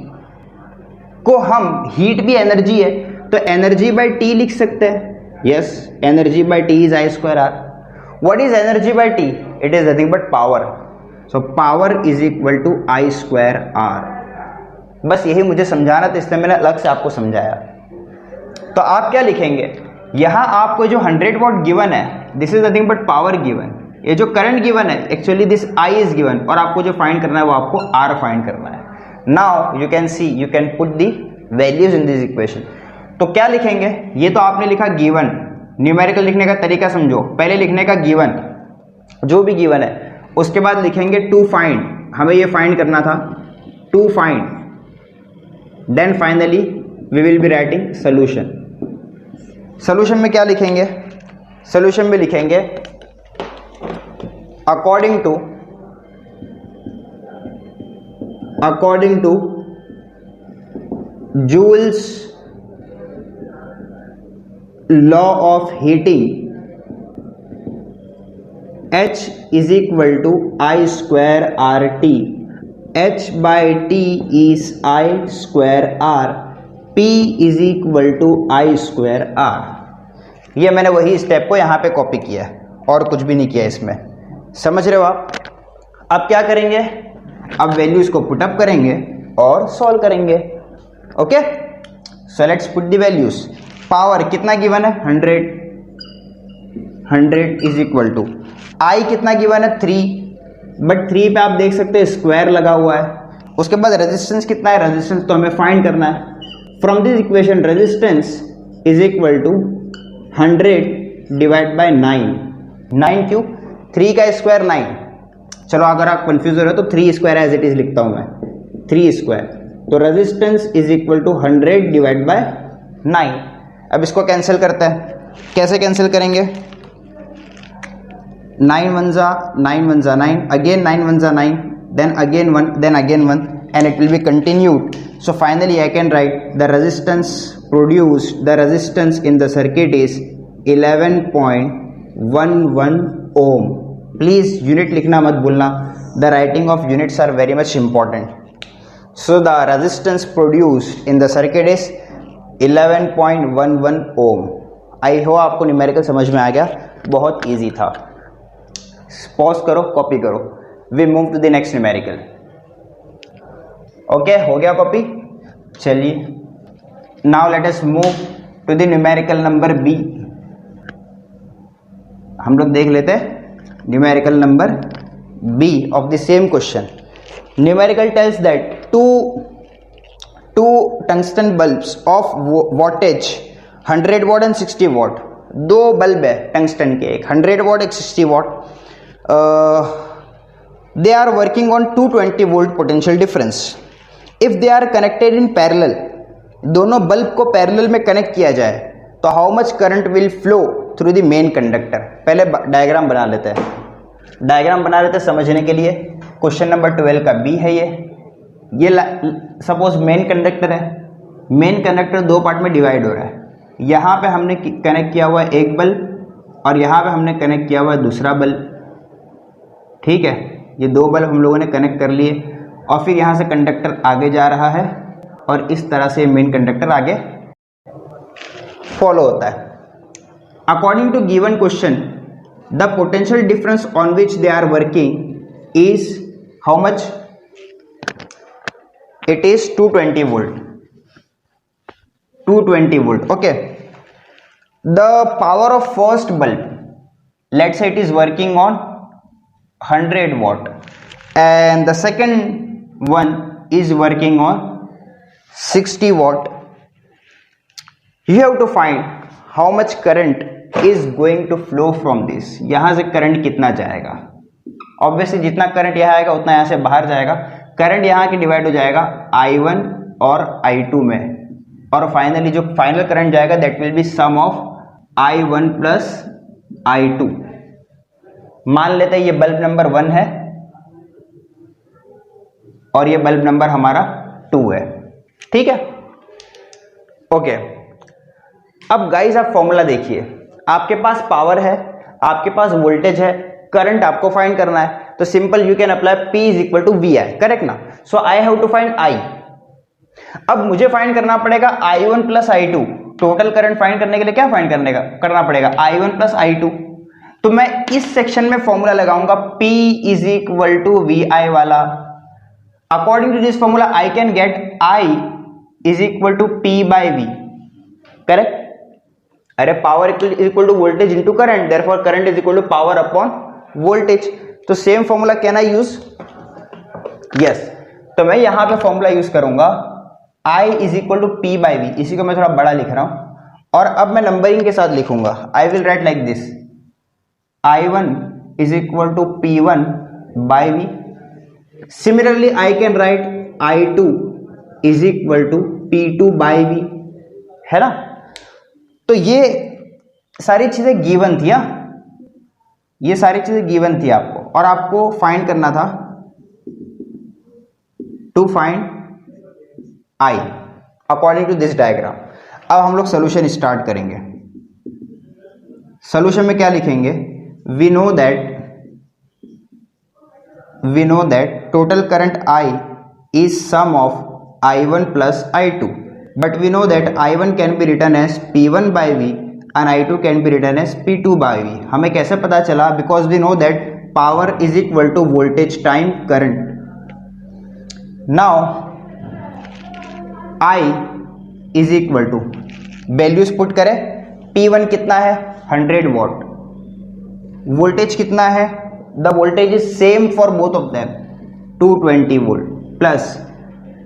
को हम, हीट भी एनर्जी है तो एनर्जी बाई टी लिख सकते हैं, yes, energy by T is I square R. What is energy by T, it is nothing but power, so power is equal to I square R. बस यही मुझे समझाना था, इसलिए मैंने अलग से आपको समझाया। तो आप क्या लिखेंगे, यहां आपको जो 100 वॉट गिवन है this is nothing but power given, ये जो करंट गिवन है actually this I is given, और आपको जो फाइंड करना है वो आपको आर फाइंड करना है। Now you can see, you can put the values in this equation. तो क्या लिखेंगे, ये तो आपने लिखा गिवन, न्यूमेरिकल लिखने का तरीका समझो, पहले लिखने का गिवन, जो भी गिवन है, उसके बाद लिखेंगे टू फाइंड, हमें ये फाइंड करना था, to find, then finally we will be writing solution. Solution में क्या लिखेंगे, सोल्यूशन में लिखेंगे according to Joule's law of heating, H is equal to I square RT, H by T is I square R, P is equal to I square R। ये मैंने वही step को यहाँ पे कॉपी किया है और कुछ भी नहीं किया इसमें, समझ रहे हो आप। अब क्या करेंगे, अब वैल्यूज को पुटअप करेंगे और सॉल्व करेंगे, okay. So let's put the values. Power कितना गिवन है 100 इज इक्वल टू आई कितना गिवन है 3, बट 3 पे आप देख सकते हैं स्क्वायर लगा हुआ है। उसके बाद रेजिस्टेंस कितना है, रेजिस्टेंस तो हमें फाइंड करना है। From this equation resistance is equal to 100 divide by 9 क्यों, 3 का स्क्वायर 9। चलो अगर आप कंफ्यूज हो रहे हो तो 3 स्क्वायर एज इट इज लिखता हूं मैं, 3 स्क्वायर। तो resistance is equal to 100 divide by 9। अब इसको कैंसिल करते हैं, कैसे कैंसिल करेंगे, 9 1 जा 9, अगेन 9 1 जा 9, then again 1, then again 1, and it will be continued. So finally I can write the resistance produced, the resistance in the circuit is 11.11 ohm. Please unit लिखना मत भूलना, the writing of units are very much important. So the resistance produced in the circuit is 11.11 ohm. I hope आपको numerical समझ में आ गया, बहुत easy था। Pause करो, कॉपी करो, we move to the next numerical. Okay, हो गया कॉपी। चलिए now let us move to the numerical number B. हम लोग देख लेते हैं numerical number B of the same question. Numerical tells that two tungsten bulbs of wattage 100 watt and 60 watt, दो bulb है टंगस्टन के, एक 100 watt एक 60 watt, they are working on 220 volt potential difference. If they are connected in parallel, दोनों bulb को parallel में connect किया जाए तो how much current will flow through the main conductor. पहले डायग्राम बना लेते हैं, डायग्राम बना लेते हैं समझने के लिए। क्वेश्चन नंबर 12 का बी है ये सपोज मेन कंडक्टर है, मेन कंडक्टर दो पार्ट में डिवाइड हो रहा है। यहाँ पे हमने कनेक्ट किया हुआ है एक बल्ब और यहाँ पे हमने कनेक्ट किया हुआ है दूसरा बल्ब। ठीक है, ये दो बल्ब हम लोगों ने कनेक्ट कर लिए और फिर यहाँ से कंडक्टर आगे जा रहा है और इस तरह से मेन कंडक्टर आगे फॉलो होता है। According to given question the potential difference on which they are working is how much? It is 220 volt. 220 volt. Okay. The power of first bulb, let's say it is working on 100 watt, and the second one is working on 60 watt. You have to find how much current is going to flow from this. यहाँ से current कितना जाएगा? Obviously जितना current यहाँ आएगा उतना यहाँ से बाहर जाएगा। करंट यहाँ के डिवाइड हो जाएगा I1 और I2 में, और फाइनली जो फाइनल करंट जाएगा that will be sum of I1 plus I2। मान लेते हैं ये बल्ब नंबर 1 है और ये बल्ब नंबर हमारा 2 है। ठीक है, ओके। अब गाइस आप फॉर्मूला देखिए, आपके पास पावर है, आपके पास वोल्टेज है, करंट आपको फाइंड करना है, तो simple you can apply P is equal to V I, correct ना? So I have to find I। अब मुझे फाइंड करना पड़ेगा I1 plus I2। Total current find करने के लिए क्या फाइंड करना पड़ेगा? I1 plus I2। तो मैं इस सेक्शन में फॉर्मूला लगाऊंगा P is equal to V I वाला। According to this formula I can get I is equal to P by V, correct? अरे power is equal to voltage into current, therefore current is equal to power upon voltage. तो same formula can I use? Yes. तो मैं यहां पे formula use करूंगा I is equal to P by V. इसी को मैं थोड़ा बड़ा लिख रहा हूं और अब मैं नंबरिंग के साथ लिखूंगा। I will write like this, I1 is equal to P1 by V. Similarly I can write I2 is equal to P2 by V, है ना? तो ये सारी चीजें गिवन थी, ये सारी चीजें गिवन थी आपको, और आपको फाइंड करना था to find I according to this diagram. अब हम लोग सोल्यूशन स्टार्ट करेंगे। सोल्यूशन में क्या लिखेंगे? We know that total current I is sum of I1 plus I2, but we know that I1 can be written as P1 by V and I2 can be written as P2 by V। हमें कैसे पता चला? Because we know that power is equal to voltage time current। Now I is equal to values put करें। P1 कितना है? 100 watt। Voltage कितना है? The voltage is same for both of them, 220 volt, plus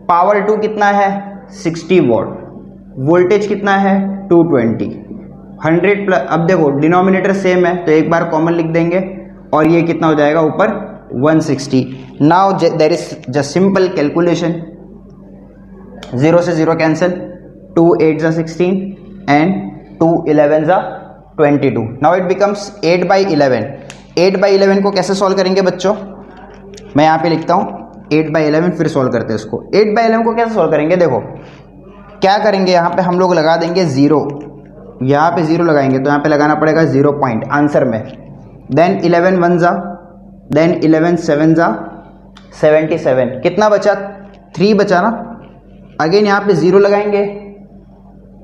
power 2 कितना है? 60 watt। Voltage कितना है? 220। 100 plus, अब देखो डिनोमिनेटर सेम है तो एक बार कॉमन लिख देंगे और ये कितना हो जाएगा ऊपर? 160। Now there is just simple calculation, 0 से 0 कैंसिल, 2 8 जा 16 एंड 2 11 जा 22। Now it becomes 8 by 11। 8 by 11 को कैसे सॉल्व करेंगे बच्चों? मैं यहाँ पे लिखता हूँ 8 बाई 11, फिर सॉल्व करते हैं इसको। 8 बाई 11 को कैसे सॉल्व करेंगे? देखो क्या करेंगे, यहाँ पे हम लोग लगा देंगे 0, यहाँ पे 0 लगाएंगे तो यहाँ पे लगाना पड़ेगा 0 पॉइंट आंसर में। देन 11 1 जा, देन 11 7 जा 77, कितना बचा? 3 बचा ना। अगेन यहाँ पे 0 लगाएंगे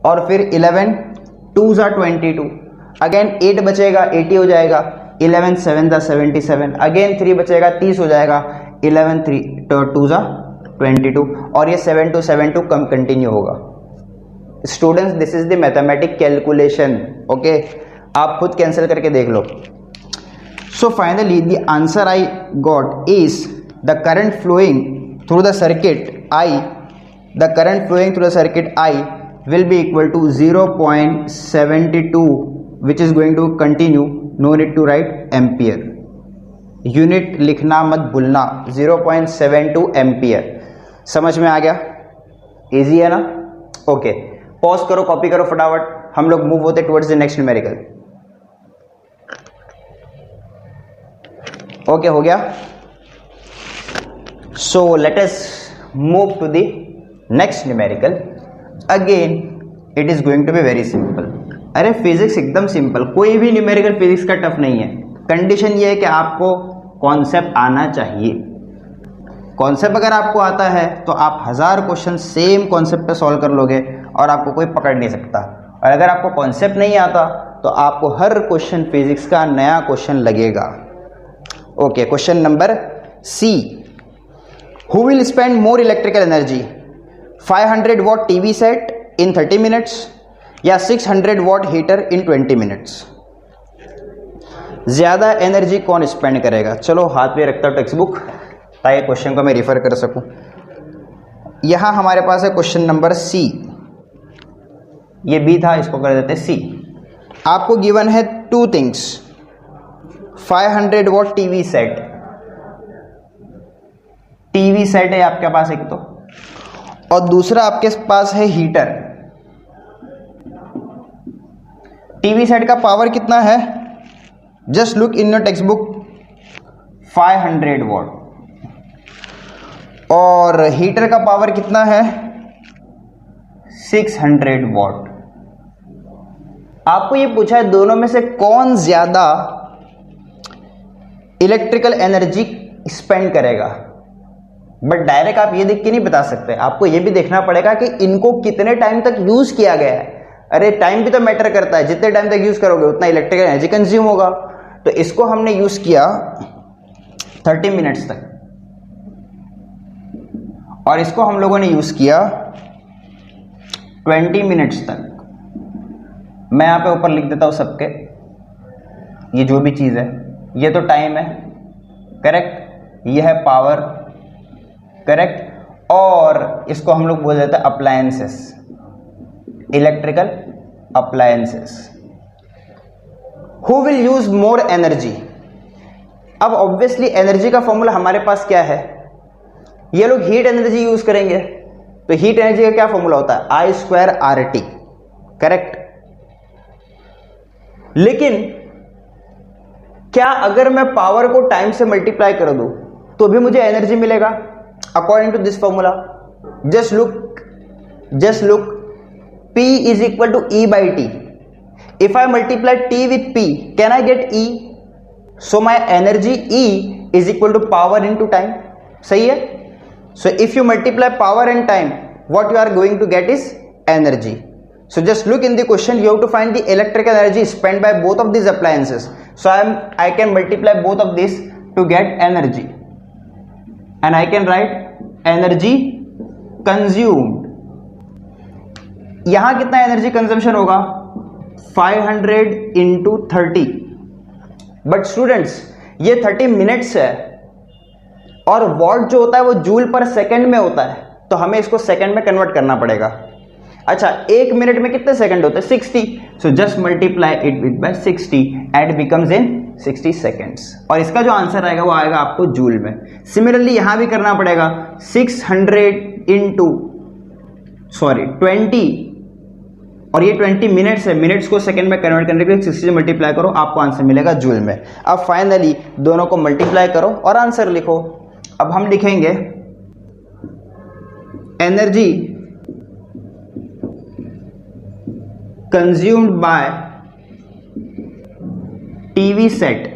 और फिर 11 2 ज़ा 22, अगेन 8 बचेगा 80 हो जाएगा, 11 7 ज़ा 77, अगेन 3 बचेगा 30 हो जाएगा, 11 3 2 ज़ा 22, और ये 7 2 7 2 कम कंटिन्यू होगा। Students this is the mathematic calculation, okay, आप खुद कैंसिल करके देख लो। So finally the answer I got is the current flowing through the circuit I, the current flowing through the circuit I will be equal to 0.72, which is going to continue, no need to write ampere, unit लिखना मत भूलना, 0.72 ampere. समझ में आ गया? Easy है ना? Okay, pause करो, copy करो फटाफट, हम लोग मूव होते towards the next numerical. Okay, हो गया? So let us move to the next numerical. Again it is going to be very simple. अरे फिजिक्स एकदम सिंपल, कोई भी न्यूमेरिकल फिजिक्स का टफ नहीं है। कंडीशन ये है कि आपको कॉन्सेप्ट आना चाहिए। कॉन्सेप्ट अगर आपको आता है तो आप 1000 क्वेश्चन सेम कॉन्सेप्ट पे सॉल्व कर लोगे और आपको कोई पकड़ नहीं सकता। और अगर आपको कॉन्सेप्ट नहीं आता तो आपको हर क्वेश्चन फिजिक्स का नया क्वेश्चन लगेगा। Okay, question number C, who will spend more electrical energy, 500 watt TV set in 30 minutes या 600 वॉट हीटर इन 20 मिनट्स? ज़्यादा एनर्जी कौन स्पेंड करेगा? चलो हाथ में रखता हूँ टेक्स्ट बुक ताकि क्वेश्चन को मैं रिफर कर सकूं। यहाँ हमारे पास है क्वेश्चन नंबर सी, ये बी था, इसको कर देते सी। आपको गिवन है 2 things, 500 watt TV set, TV set है आपके पास एक तो, और दूसरा आपके पास है हीटर। टीवी सेट का पावर कितना है? Just look in your text book, 500 what. और हीटर का पावर कितना है? 600 वॉट। आपको ये पूछा है दोनों में से कौन ज्यादा इलेक्ट्रिकल एनर्जी स्पेंड करेगा, बट डायरेक्ट आप ये देख के नहीं बता सकते, आपको ये भी देखना पड़ेगा कि इनको कितने टाइम तक यूज किया गया है। अरे टाइम भी तो मैटर करता है, जितने टाइम तक यूज करोगे उतना इलेक्ट्रिकल एनर्जी कंज्यूम होगा। तो इसको हमने यूज किया 30 मिनट्स तक, और इसको हम लोगों ने यूज किया 20 मिनट्स तक। मैं यहां पे ऊपर लिख देता हूं सबके, ये जो भी चीज है, ये तो टाइम है, करेक्ट, ये है पावर, करेक्ट, और इसको हम लोग बोल देते हैं appliances, electrical appliances. Who will use more energy? अब ऑब्वियसली एनर्जी का फॉर्मूला हमारे पास क्या है? ये लोग हीट एनर्जी यूज करेंगे, तो हीट एनर्जी का क्या फॉर्मूला होता है? I²RT, correct. लेकिन क्या अगर मैं पावर को टाइम से मल्टीप्लाई कर दूं तो भी मुझे एनर्जी मिलेगा? According to this formula, just look, P is equal to E by T. If I multiply T with P, can I get E? So my energy E is equal to power into time. सही है? So if you multiply power and time, what you are going to get is energy. So just look in the question, you have to find the electrical energy spent by both of these appliances. So I can multiply both of these to get energy, and I can write energy consumed. यहां कितना energy consumption होगा? 500 into 30। But students ये 30 minutes है, और what जो होता है वो जूल पर सेकंड में होता है, तो हमें इसको सेकंड में कन्वर्ट करना पड़ेगा। अच्छा, 1 मिनट में कितने सेकंड होते हैं? 60। So just multiply it with by 60 and it becomes in 60 seconds, और इसका जो आंसर आएगा वो आएगा आपको जूल में। सिमिलरली यहां भी करना पड़ेगा, 600 इंटू 20, और ये 20 मिनट्स है, मिनट्स को सेकंड में कन्वर्ट करने के लिए 60 से मल्टीप्लाई करो, आपको आंसर मिलेगा जूल में। अब फाइनली दोनों को मल्टीप्लाई करो और आंसर लिखो। अब हम लिखेंगे energy consumed by TV set.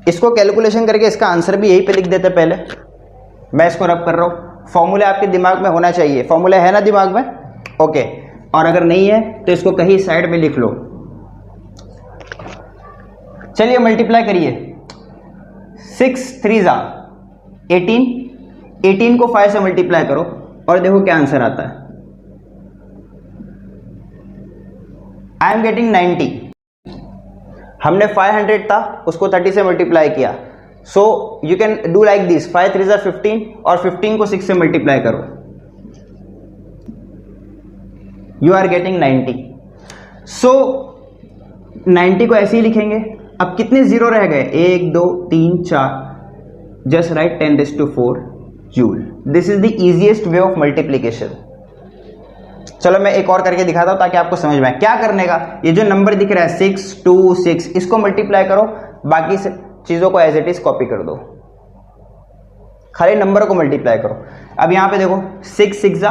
इसको कैलकुलेशन करके इसका आंसर भी यही पे लिख देते पहले। मैं इसको रब कर रहा हूं, फॉर्मूला आपके दिमाग में होना चाहिए, फॉर्मूला है ना दिमाग में? ओके, और अगर नहीं है तो इसको कहीं साइड में लिख लो। चलिए मल्टीप्लाई करिए, 6 3 जा 18, 18 को 5 से मल्टीप्लाई करो और देखो क्या आंसर आता है। I am getting 90। हमने 500 था उसको 30 से मल्टीप्लाई किया, so you can do like this, 5 3 जा 15 और 15 को 6 से मल्टीप्लाई करो, यू आर गेटिंग 90। सो 90 को ऐसे ही लिखेंगे। अब कितने जीरो रह गए, 1 2 3 4, just right 10⁴ joule. This is the easiest way of multiplication. चलो मैं एक और करके दिखाता हूं ताकि आपको समझ में आए क्या करने का। ये जो नंबर दिख रहा है 6 2 6, इसको मल्टीप्लाई करो, बाकी चीजों को एज इट इज कॉपी कर दो, खाली नंबर को मल्टीप्लाई करो। अब यहां पे देखो 6 6 जा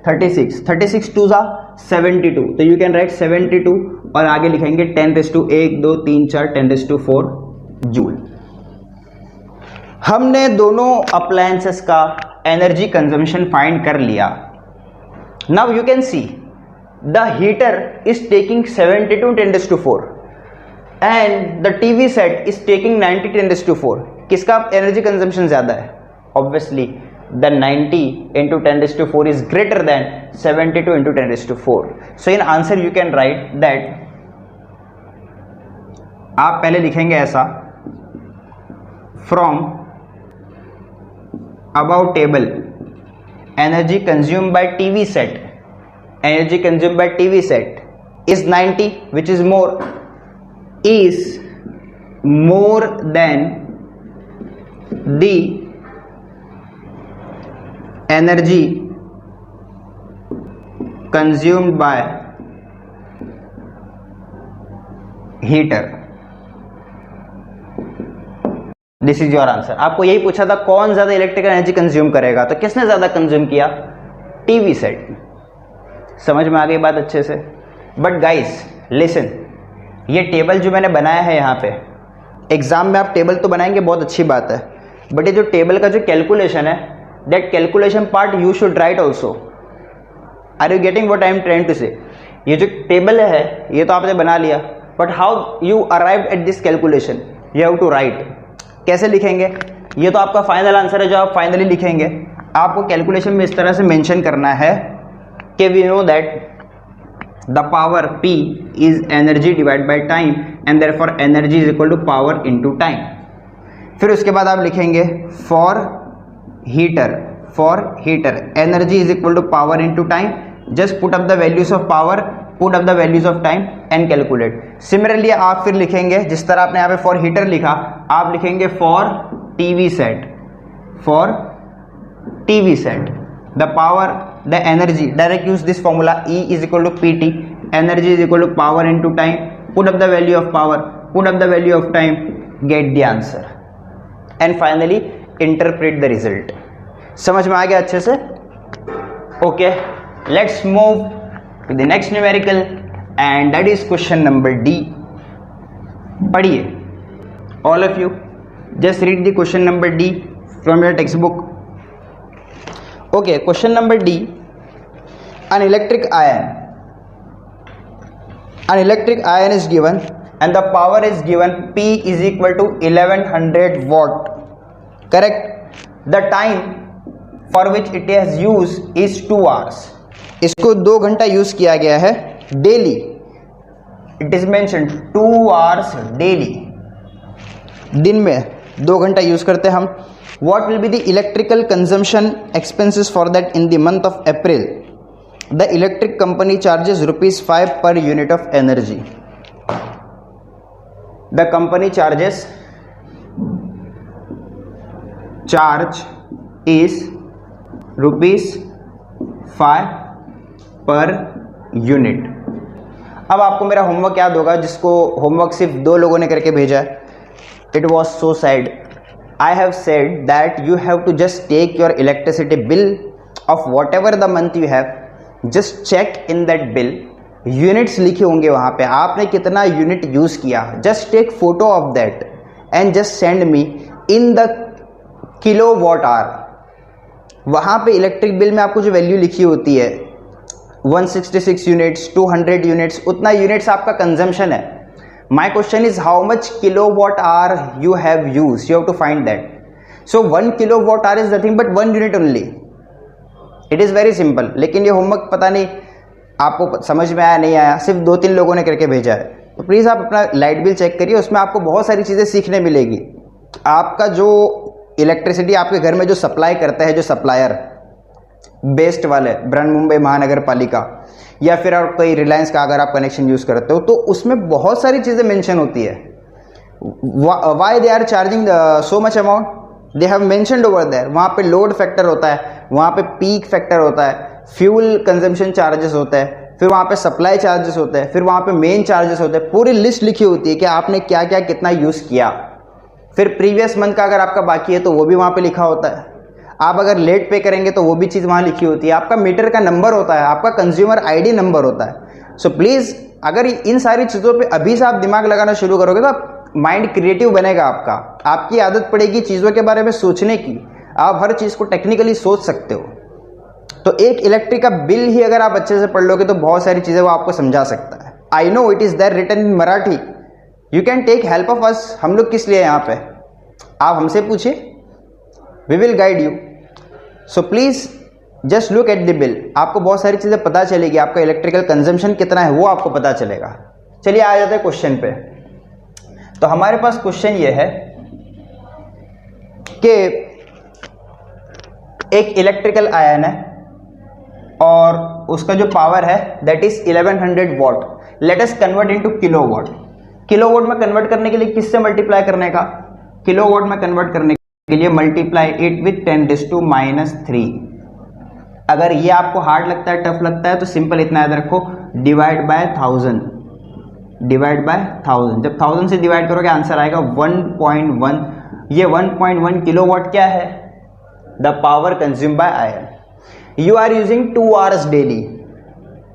36, 36 2 जा 72, तो यू कैन राइट 72 और आगे लिखेंगे 10⁻1 2 3 4 10⁴ जूल। हमने दोनों अप्लायंसेस का एनर्जी कंजम्पशन फाइंड कर लिया। Now you can see the heater is taking 72 10⁴ and the TV set is taking 90 10⁴। किसका एनर्जी कंजम्पशन ज्यादा है? Obviously the 90 into 10⁴ is greater than 72 into 10⁴. So in answer you can write that, आप पहले लिखेंगे ऐसा, from above table energy consumed by TV set, energy consumed by TV set is 90, which is more than the energy consumed by heater. This is your answer. आपको यही पूछा था कौन ज्यादा इलेक्ट्रिकल एनर्जी कंज्यूम करेगा, तो किसने ज्यादा कंज्यूम किया? TV set. समझ में आ गई बात अच्छे से? बट गाइस लिसन, ये टेबल जो मैंने बनाया है यहाँ पे, एग्जाम में आप टेबल तो बनाएंगे, बहुत अच्छी बात है, बट ये जो टेबल का जो कैलकुलेशन है, that calculation part you should write also. Are you getting what I am trying to say? ये जो टेबल है ये तो आपने बना लिया, but how you arrived at this calculation you have to write. कैसे लिखेंगे? ये तो आपका फाइनल आंसर है जो आप फाइनली लिखेंगे। आपको कैलकुलेशन में इस तरह से मेंशन करना है कि we know that the power P is energy divided by time and therefore energy is equal to power into time. फिर उसके बाद आप लिखेंगे for heater energy is equal to power into time. Just put up the values of power, put up the values of time and calculate. Similarly आप फिर लिखेंगे जिस तरह आपने यहाँ पे for heater लिखा, आप लिखेंगे for TV set the power, the energy, direct use this formula, E is equal to PT, energy is equal to power into time, put up the value of power, put up the value of time, get the answer and finally interpret the result. समझ में आ गया अच्छे से? Okay, let's move to the next numerical and that is question number D. पढ़िए all of you, just read the question number D from your text book. Okay, question number D, an electric ion is given and the power is given P is equal to 1100 watt. Correct? The time for which it has used is 2 hours. इसको 2 घंटा use किया गया है daily. It is mentioned 2 hours daily, दिन में 2 घंटा use करते हम। What will be the electrical consumption expenses for that in the month of April? The electric company charges ₹5 per unit of energy. The company charge is ₹5 per unit. अब आपको मेरा homework याद होगा, जिसको होमवर्क सिर्फ 2 लोगों ने करके भेजा है। It was so sad. I have said that you have to just take your electricity bill of whatever the month you have, just check in that bill, units लिखे होंगे वहाँ पे, आपने कितना यूनिट यूज किया, just take photo of that and just send me in the kilowatt hour. वहाँ पे electric bill में आपको जो वैल्यू लिखी होती है 166 यूनिट्स, 200 यूनिट्स, उतना यूनिट्स आपका कंजम्पशन है. My question is how much kilo watt are you have use, you have to find that. So 1 kilo watt hour is nothing but 1 unit only. It is very simple. लेकिन ये homework पता नहीं आपको समझ में आया नहीं आया, सिर्फ 2-3 लोगों ने करके भेजा है. तो प्लीज़ आप अपना लाइट बिल चेक करिए, उसमें आपको बहुत सारी चीज़ें सीखने मिलेगी. आपका जो इलेक्ट्रिसिटी आपके घर में जो सप्लाई करता है, जो सप्लायर बेस्ट वाले बृहन्मुंबई महानगर पालिका या फिर और कोई रिलायंस का अगर आप कनेक्शन यूज़ करते हो, तो उसमें बहुत सारी चीज़ें मेंशन होती है. Why they are charging so much amount, they have mentioned over there. वहाँ पे लोड फैक्टर होता है, वहाँ पे पीक फैक्टर होता है, फ्यूल कंजम्पशन चार्जेस होता है, फिर वहाँ पे सप्लाई चार्जेस होते हैं, फिर वहाँ पे मेन चार्जेस होते हैं. पूरी लिस्ट लिखी होती है कि आपने क्या क्या कितना यूज़ किया. फिर प्रीवियस मंथ का अगर आपका बाकी है तो वो भी वहाँ पे लिखा होता है. आप अगर लेट पे करेंगे तो वो भी चीज़ वहाँ लिखी होती है. आपका मीटर का नंबर होता है, आपका कंज्यूमर आईडी नंबर होता है. सो प्लीज़ अगर इन सारी चीज़ों पे अभी से आप दिमाग लगाना शुरू करोगे तो आप माइंड क्रिएटिव बनेगा आपका. आपकी आदत पड़ेगी चीज़ों के बारे में सोचने की. आप हर चीज़ को टेक्निकली सोच सकते हो. तो एक इलेक्ट्रिक का बिल ही अगर आप अच्छे से पढ़ लोगे तो बहुत सारी चीज़ें वो आपको समझा सकता है. I know it is there written in Marathi, you can take help of us. हम लोग किस लिए यहाँ पे, आप हमसे पूछिए, we will guide you. So please just look at the bill. आपको बहुत सारी चीज़ें पता चलेगी, आपका इलेक्ट्रिकल कंजम्पशन कितना है वो आपको पता चलेगा. चलिए आ जाते हैं क्वेश्चन पे. तो हमारे पास क्वेश्चन ये है कि एक इलेक्ट्रिकल आयन है और उसका जो पावर है that is 1100 what. Let us convert into kilowatt. Kilowatt में कन्वर्ट करने के लिए किससे मल्टीप्लाई करने का, किलोवाट में कन्वर्ट करने के लिए मल्टीप्लाई इट विथ 10⁻³ अगर ये आपको हार्ड लगता है, टफ लगता है तो सिंपल इतना याद रखो, डिवाइड बाय 1000. डिवाइड बाय 1000, जब 1000 से डिवाइड करोगे आंसर आएगा 1.1. ये 1.1 किलोवाट क्या है, the power consume by ion. You are using 2 hours daily,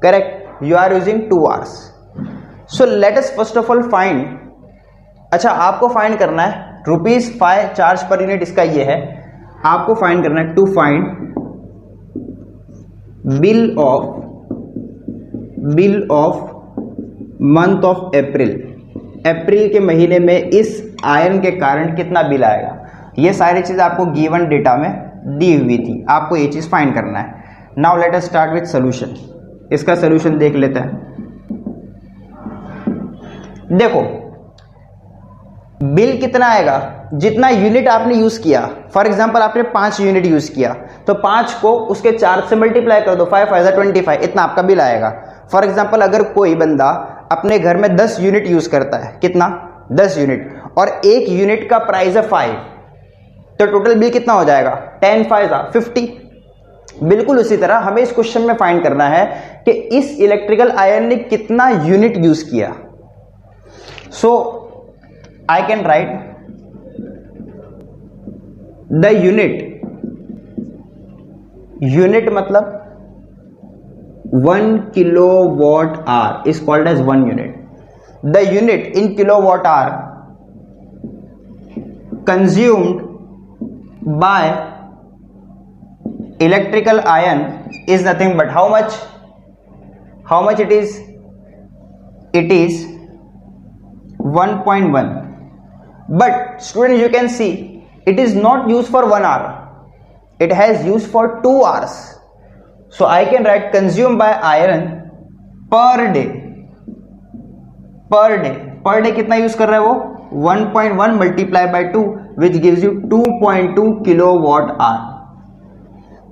correct? You are using 2 hours. So let us first of all find. अच्छा, आपको फाइंड करना है ₹5 चार्ज पर यूनिट, इसका ये है. आपको फाइंड करना है to find bill of month of April. अप्रैल के महीने में इस आयन के कारण कितना बिल आएगा. ये सारी चीज़ आपको गिवन डेटा में दी हुई थी, आपको ये चीज़ फाइंड करना है. Now let us start with solution. इसका सोल्यूशन देख लेते हैं. देखो बिल कितना आएगा, जितना यूनिट आपने यूज किया. फॉर एग्जांपल आपने 5 यूनिट यूज किया तो 5 को उसके 4 से मल्टीप्लाई कर दो, 5 5 25, इतना आपका बिल आएगा. फॉर एग्जांपल अगर कोई बंदा अपने घर में 10 यूनिट यूज करता है, कितना, 10 यूनिट, और एक यूनिट का प्राइस है 5, तो टोटल बिल कितना हो जाएगा, 10 5 50. बिल्कुल उसी तरह हमें इस क्वेश्चन में फाइंड करना है कि इस इलेक्ट्रिकल आयन ने कितना यूनिट यूज किया. So I can write the unit मतलब 1 kilowatt hour is called as 1 unit. The unit in kilowatt hour consumed by electrical ion is nothing but how much it is 1.1. but students you can see it is not used for 1 hour, it has used for 2 hours. so I can write consumed by iron per day कितना use कर रहा है वो, 1.1 multiply by 2 which gives you 2.2 kilowatt our.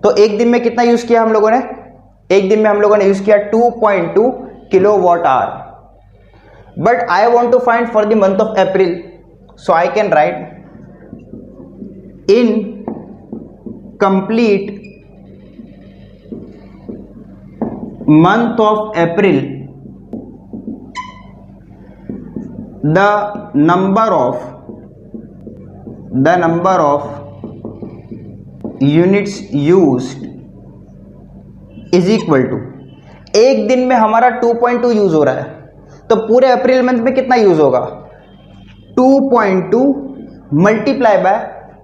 तो एक दिन में कितना यूज किया हम लोगों ने, एक दिन में हम लोगों ने यूज किया 2.2 kilowatt hour. But I want to find for the month of April, so I can write in complete month of April the number of units used is equal to, एक दिन में हमारा 2.2 यूज हो रहा है तो पूरे अप्रैल मंथ में कितना यूज होगा, 2.2 multiply by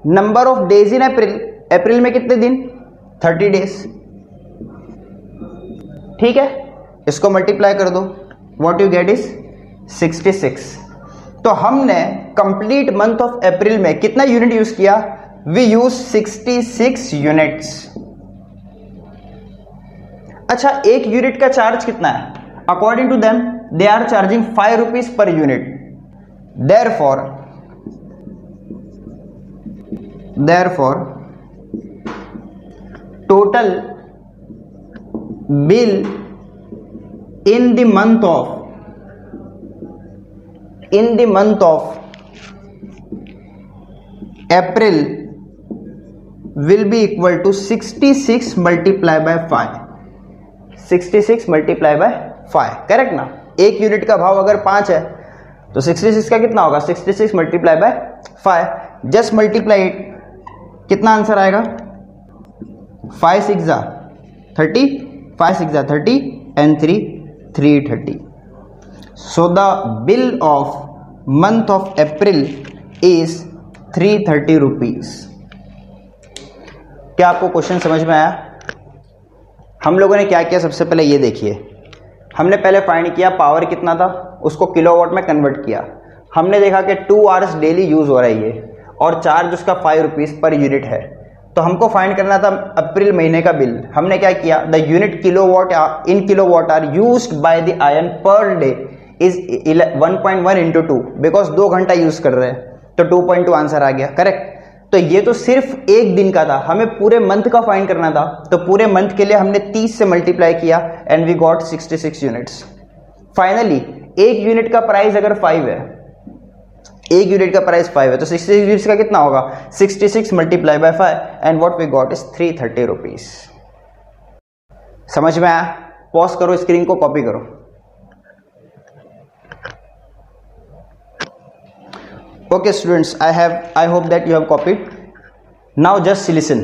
number of days in April. अप्रैल में कितने दिन, 30 डेज. ठीक है, इसको मल्टीप्लाई कर दो, व्हाट यू गेट इज 66। तो हमने कंप्लीट मंथ ऑफ अप्रैल में कितना यूनिट यूज किया? We use 66 units. अच्छा, एक यूनिट का चार्ज कितना है? According to them they are charging 5 rupees per unit. therefore total bill in the month of April will be equal to 66 multiplied by 5। 66 multiplied by 5, correct ना? एक unit का भाव अगर 5 है तो 66 का कितना होगा? 66 multiply by 5। Just multiply it, कितना आंसर आएगा? 5 6 जा 30, 5 6 जा 30 and 3 330। So the bill of month of April is 330 rupees। क्या आपको क्वेश्चन समझ में आया? हम लोगों ने क्या किया? सबसे पहले ये देखिए, हमने पहले फाइंड किया पावर कितना था, उसको किलोवाट में कन्वर्ट किया। हमने देखा कि 2 आवर्स डेली यूज हो रही है और चार्ज उसका 5 रुपीज पर यूनिट है। तो हमको फाइंड करना था अप्रैल महीने का बिल। हमने क्या किया? The unit kilowatt in kilowatt hour used by the ion per day is 1.1 into 2, because 2 घंटा यूज कर रहे हैं तो 2.2 आंसर आ गया, करेक्ट। तो ये तो सिर्फ एक दिन का था, हमें पूरे मंथ का फाइंड करना था। तो पूरे मंथ के लिए हमने 30 से मल्टीप्लाई किया and we got 66 units. Finally एक यूनिट का प्राइस अगर 5 है, एक यूनिट का प्राइस 5 है तो 66 यूनिट्स का कितना होगा? 66 multiply by 5 and what we got is 330 rupees. समझ में आया? पॉज करो, स्क्रीन को कॉपी करो। Okay students, I hope that you have copied. Now just listen.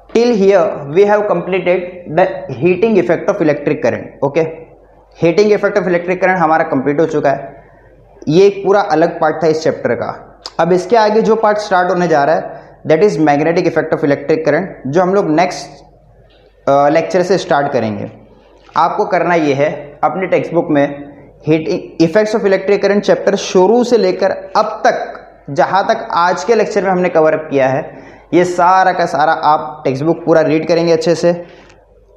Till here we have completed the heating effect of electric current. Okay, heating effect of electric current हमारा complete हो चुका है। ये एक पूरा अलग पार्ट था इस चैप्टर का। अब इसके आगे जो पार्ट स्टार्ट होने जा रहा है that is magnetic effect of electric current, जो हम लोग नेक्स्ट लेक्चर से स्टार्ट करेंगे। आपको करना ये है, अपने टेक्स्ट बुक में heating effects of electric current chapter शुरू से लेकर अब तक जहां तक आज के लेक्चर में हमने कवर अप किया है, ये सारा का सारा आप टेक्स्ट बुक पूरा रीड करेंगे अच्छे से।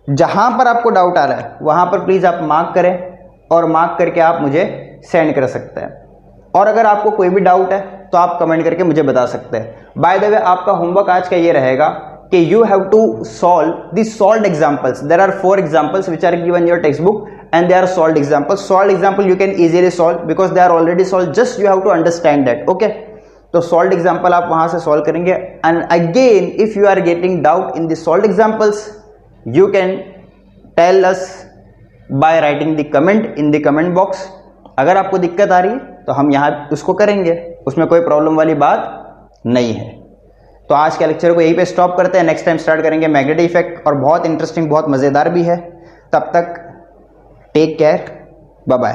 जहां पर आपको डाउट आ रहा है वहां पर प्लीज आप मार्क करें और मार्क करके आप मुझे सेंड कर सकते हैं। और अगर आपको कोई भी डाउट है तो आप कमेंट करके मुझे बता सकते हैं। बाय द वे, आपका होमवर्क आज का ये रहेगा कि you have to solve the solved examples. There are 4 examples which are given in your text book and they are solved examples. Solved example you can easily solve because they are already solved, just you have to understand that. Okay, तो solved example आप वहां से solve करेंगे। and again if you are getting doubt in the solved examples you can tell us by writing the comment in the comment box। अगर आपको दिक्कत आ रही है तो हम यहाँ उसको करेंगे, उसमें कोई प्रॉब्लम वाली बात नहीं है। तो आज के लेक्चर को यहीं पे स्टॉप करते हैं, नेक्स्ट टाइम स्टार्ट करेंगे मैग्नेटिक इफेक्ट, और बहुत इंटरेस्टिंग बहुत मज़ेदार भी है। तब तक टेक केयर, बाय बाय।